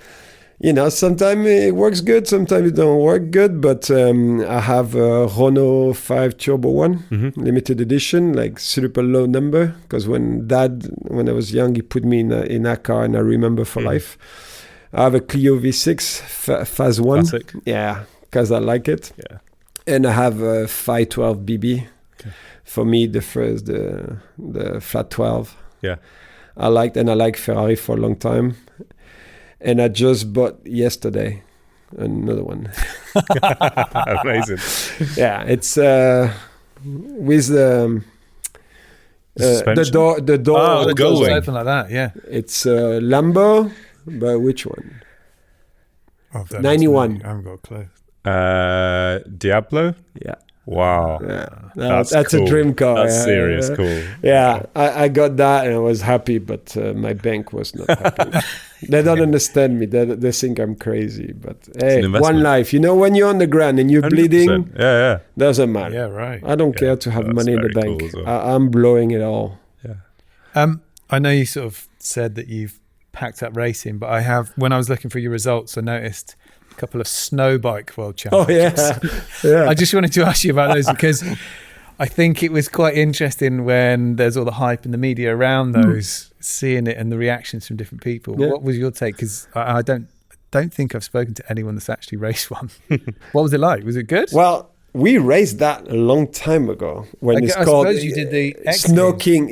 Speaker 2: you know, sometimes it works good, sometimes it don't work good. But I have a Renault 5 Turbo 1, limited edition, like super low number. Because when I was young, he put me in that car and I remember for life. I have a Clio V6 Phase 1.
Speaker 1: Classic.
Speaker 2: Yeah, because I like it. Yeah. And I have a 512 BB. Okay. For me, the flat 12. Yeah. I like Ferrari for a long time. And I just bought yesterday another one.
Speaker 1: Amazing.
Speaker 2: Yeah, it's with the door
Speaker 3: goes open like that. Yeah,
Speaker 2: it's Lambo. But which one? 91.
Speaker 3: I haven't got a clue.
Speaker 1: Diablo?
Speaker 2: Yeah.
Speaker 1: Wow.
Speaker 2: Yeah.
Speaker 1: That's
Speaker 2: cool. A dream car.
Speaker 1: That's serious cool.
Speaker 2: Yeah, I got that and I was happy, but my bank was not happy. They don't understand me. They think I'm crazy. But hey, one life. You know, when you're on the ground and you're 100%. Bleeding, doesn't matter.
Speaker 3: Yeah, right.
Speaker 2: I don't care to have money in the bank. Cool well. I'm blowing it all.
Speaker 3: Yeah. I know you sort of said that you've packed up racing, but when I was looking for your results, I noticed a couple of snow bike world championships.
Speaker 2: Oh yeah.
Speaker 3: I just wanted to ask you about those because I think it was quite interesting when there's all the hype in the media around those, seeing it and the reactions from different people. Yeah. What was your take? Because I don't think I've spoken to anyone that's actually raced one. What was it like? Was it good?
Speaker 2: Well, we raced that a long time ago when it's called
Speaker 3: you did the
Speaker 2: Snow King,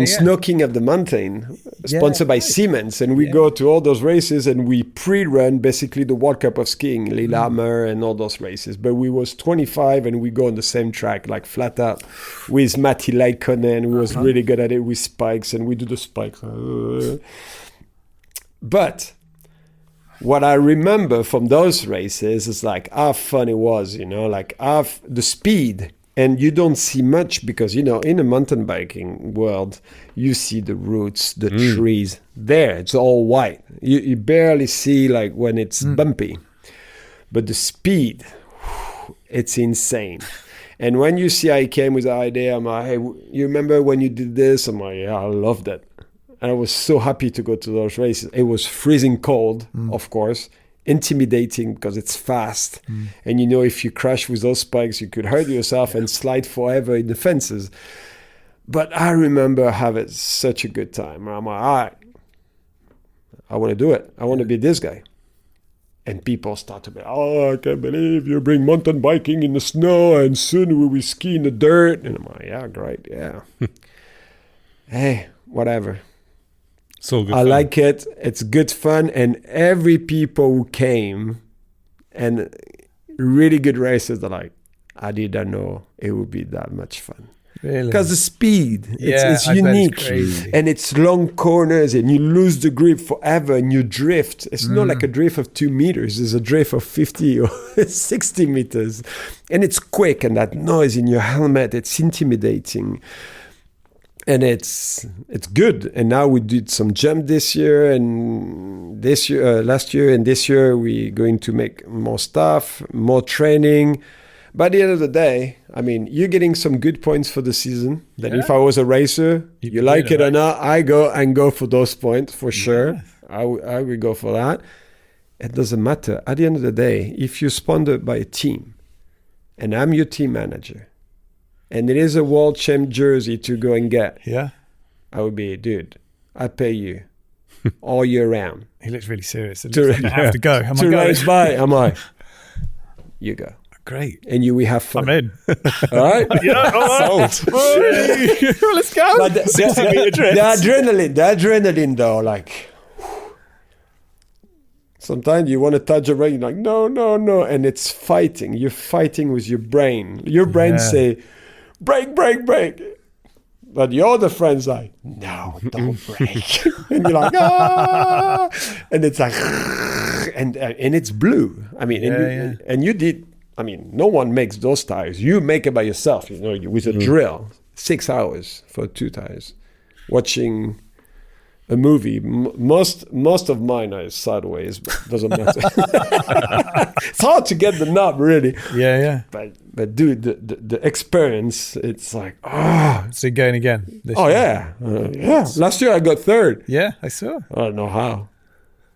Speaker 2: Snow King of the Mountain, sponsored by Siemens, and we go to all those races and we pre-run basically the World Cup of skiing, Lillehammer and all those races. But we was 25 and we go on the same track, like flat out, with Matti Leikkonen, who was really good at it with spikes, and we do the spikes. But what I remember from those races is like how fun it was, you know, like the speed. And you don't see much because, you know, in the mountain biking world, you see the roots, the trees. There, it's all white. You barely see like when it's bumpy. But the speed, it's insane. And when you see I came with the idea, I'm like, hey, you remember when you did this? I'm like, yeah, I love that. And I was so happy to go to those races. It was freezing cold, of course, intimidating because it's fast. And you know, if you crash with those spikes, you could hurt yourself and slide forever in the fences. But I remember having such a good time. I'm like, all right, I want to do it. I want to be this guy. And people start to be, oh, I can't believe you bring mountain biking in the snow and soon we will ski in the dirt. And I'm like, yeah, great, yeah. Hey, whatever.
Speaker 1: So good.
Speaker 2: I like it. It's good fun. And every people who came and really good races are like, I didn't know it would be that much fun.
Speaker 3: Really?
Speaker 2: Because the speed, it's
Speaker 3: I bet
Speaker 2: unique,
Speaker 3: crazy.
Speaker 2: and it's long corners, and you lose the grip forever, and you drift. It's not like a drift of 2 meters; it's a drift of 50 or 60 meters, and it's quick, and that noise in your helmet, it's intimidating, and it's good. And now we did some jump this year, and last year, and this year we're going to make more stuff, more training. By the end of the day, I mean, you're getting some good points for the season. That if I was a racer, you like it or not, I go for those points for sure. I will go for that. It doesn't matter. At the end of the day, if you're sponsored by a team, and I'm your team manager, and it is a world champ jersey to go and get, I would be, dude, I pay you all year round.
Speaker 3: He looks really serious. I have to go.
Speaker 2: To race by, am I? You go.
Speaker 3: Great.
Speaker 2: And we have fun.
Speaker 3: I'm in.
Speaker 2: All right?
Speaker 3: Yeah, all right. Let's go.
Speaker 2: But the adrenaline though, like, sometimes you want to touch a rain, you're like, no. And it's fighting. You're fighting with your brain. Your brain say, break. But your other friend's like, no, don't break. And you're like, ah. And it's like, and it's blue. I mean, and you did. I mean, no one makes those tires. You make it by yourself, with a drill. 6 hours for 2 tires. Watching a movie. Most of mine are sideways, but doesn't matter. It's hard to get the knob, really.
Speaker 3: Yeah.
Speaker 2: But dude, the experience, it's like, oh.
Speaker 3: So you're going again this year?
Speaker 2: Yeah. Last year I got third.
Speaker 3: Yeah, I saw.
Speaker 2: I don't know how.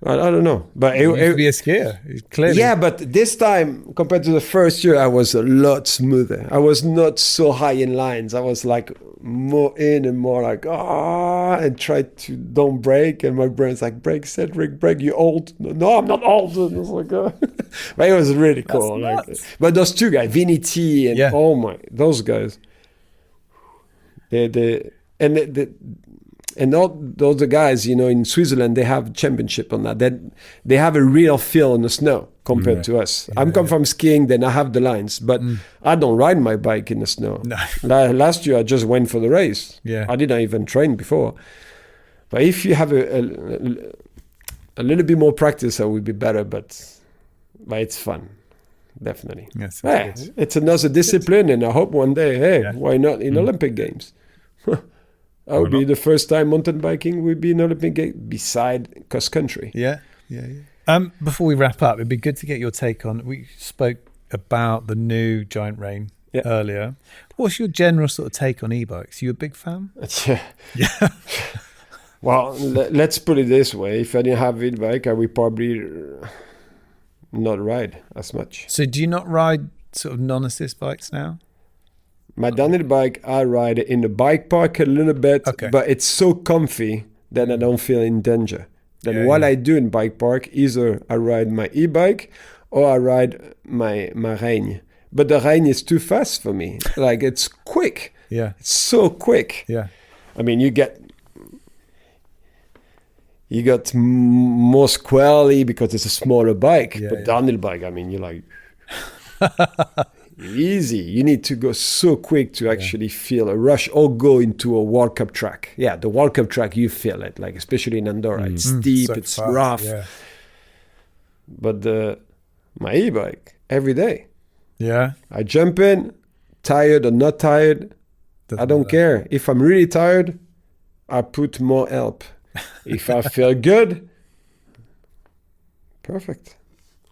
Speaker 2: I don't know, but
Speaker 3: You used to be a skier, clearly.
Speaker 2: Yeah, but this time compared to the first year, I was a lot smoother. I was not so high in lines. I was like more in and more like and tried to don't break. And my brain's like, break, Cedric, break. You old? No, I'm not old. And I was like, but it was really cool. But those two guys, Vinny T and those guys, and all those guys, in Switzerland, they have championship on that. They have a real feel on the snow compared to us. I'm come from skiing, then I have the lines, but I don't ride my bike in the snow.
Speaker 3: No.
Speaker 2: Last year, I just went for the race.
Speaker 3: Yeah.
Speaker 2: I didn't even train before. But if you have a little bit more practice, I would be better. But it's fun, definitely.
Speaker 3: Yes,
Speaker 2: it's another discipline, and I hope one day, why not in Olympic Games? That would be the first time mountain biking would be an Olympic game beside cross country.
Speaker 3: Yeah. Before we wrap up, it'd be good to get your take on. We spoke about the new Giant Rain earlier. What's your general sort of take on e-bikes? You a big fan?
Speaker 2: Yeah. Well, let's put it this way: if I didn't have e-bike, I would probably not ride as much.
Speaker 3: So, do you not ride sort of non-assist bikes now?
Speaker 2: My downhill bike, I ride in the bike park a little bit, but it's so comfy that I don't feel in danger. Then what I do in bike park, either I ride my e-bike or I ride my Reign. But the Reign is too fast for me. Like, it's quick.
Speaker 3: Yeah.
Speaker 2: It's so quick.
Speaker 3: Yeah.
Speaker 2: I mean, you got more squirrely because it's a smaller bike. But downhill bike, I mean, you're like... easy. You need to go so quick to actually feel a rush or go into a World Cup track. Yeah, the World Cup track, you feel it, like especially in Andorra. It's steep, so it's fast, rough. Yeah. But my e-bike, every day.
Speaker 3: Yeah.
Speaker 2: I jump in, tired or not tired, I don't care. If I'm really tired, I put more help. If I feel good, perfect.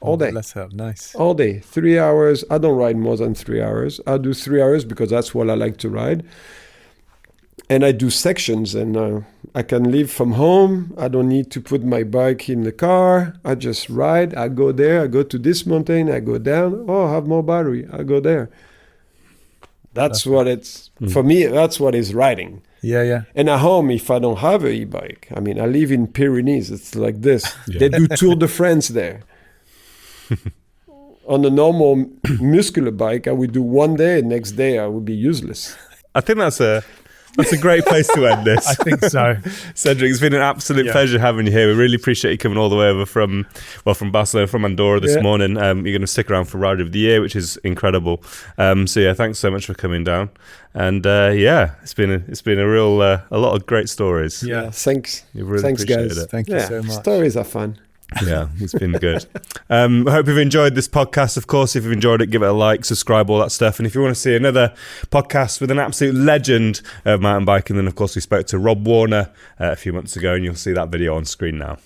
Speaker 2: All day.
Speaker 3: Let's have nice.
Speaker 2: All day. 3 hours. I don't ride more than 3 hours. I do 3 hours because that's what I like to ride. And I do sections, and I can leave from home. I don't need to put my bike in the car. I just ride. I go there. I go to this mountain. I go down. Oh, I have more battery. I go there. That's what it's... For me, that's what is riding.
Speaker 3: Yeah.
Speaker 2: And at home, if I don't have an e-bike, I mean, I live in Pyrenees. It's like this. They do Tour de France there. On a normal muscular bike, I would do one day, and next day I would be useless.
Speaker 1: I think that's a That's a great place to end this.
Speaker 3: I think so.
Speaker 1: Cedric, it's been an absolute pleasure having you here. We really appreciate you coming all the way over from Barcelona, from Andorra this morning. You're going to stick around for Rider of the Year, which is incredible. So yeah, thanks so much for coming down. And it's been a real a lot of great stories.
Speaker 2: Yeah, thanks.
Speaker 1: You really
Speaker 2: thanks,
Speaker 1: appreciated
Speaker 2: guys.
Speaker 1: it.
Speaker 3: Thank you so much.
Speaker 2: Stories are fun.
Speaker 1: Yeah, it's been good. I hope you've enjoyed this podcast. Of course, if you've enjoyed it, give it a like, subscribe, all that stuff. And if you want to see another podcast with an absolute legend of mountain biking, then of course we spoke to Rob Warner a few months ago, and you'll see that video on screen now.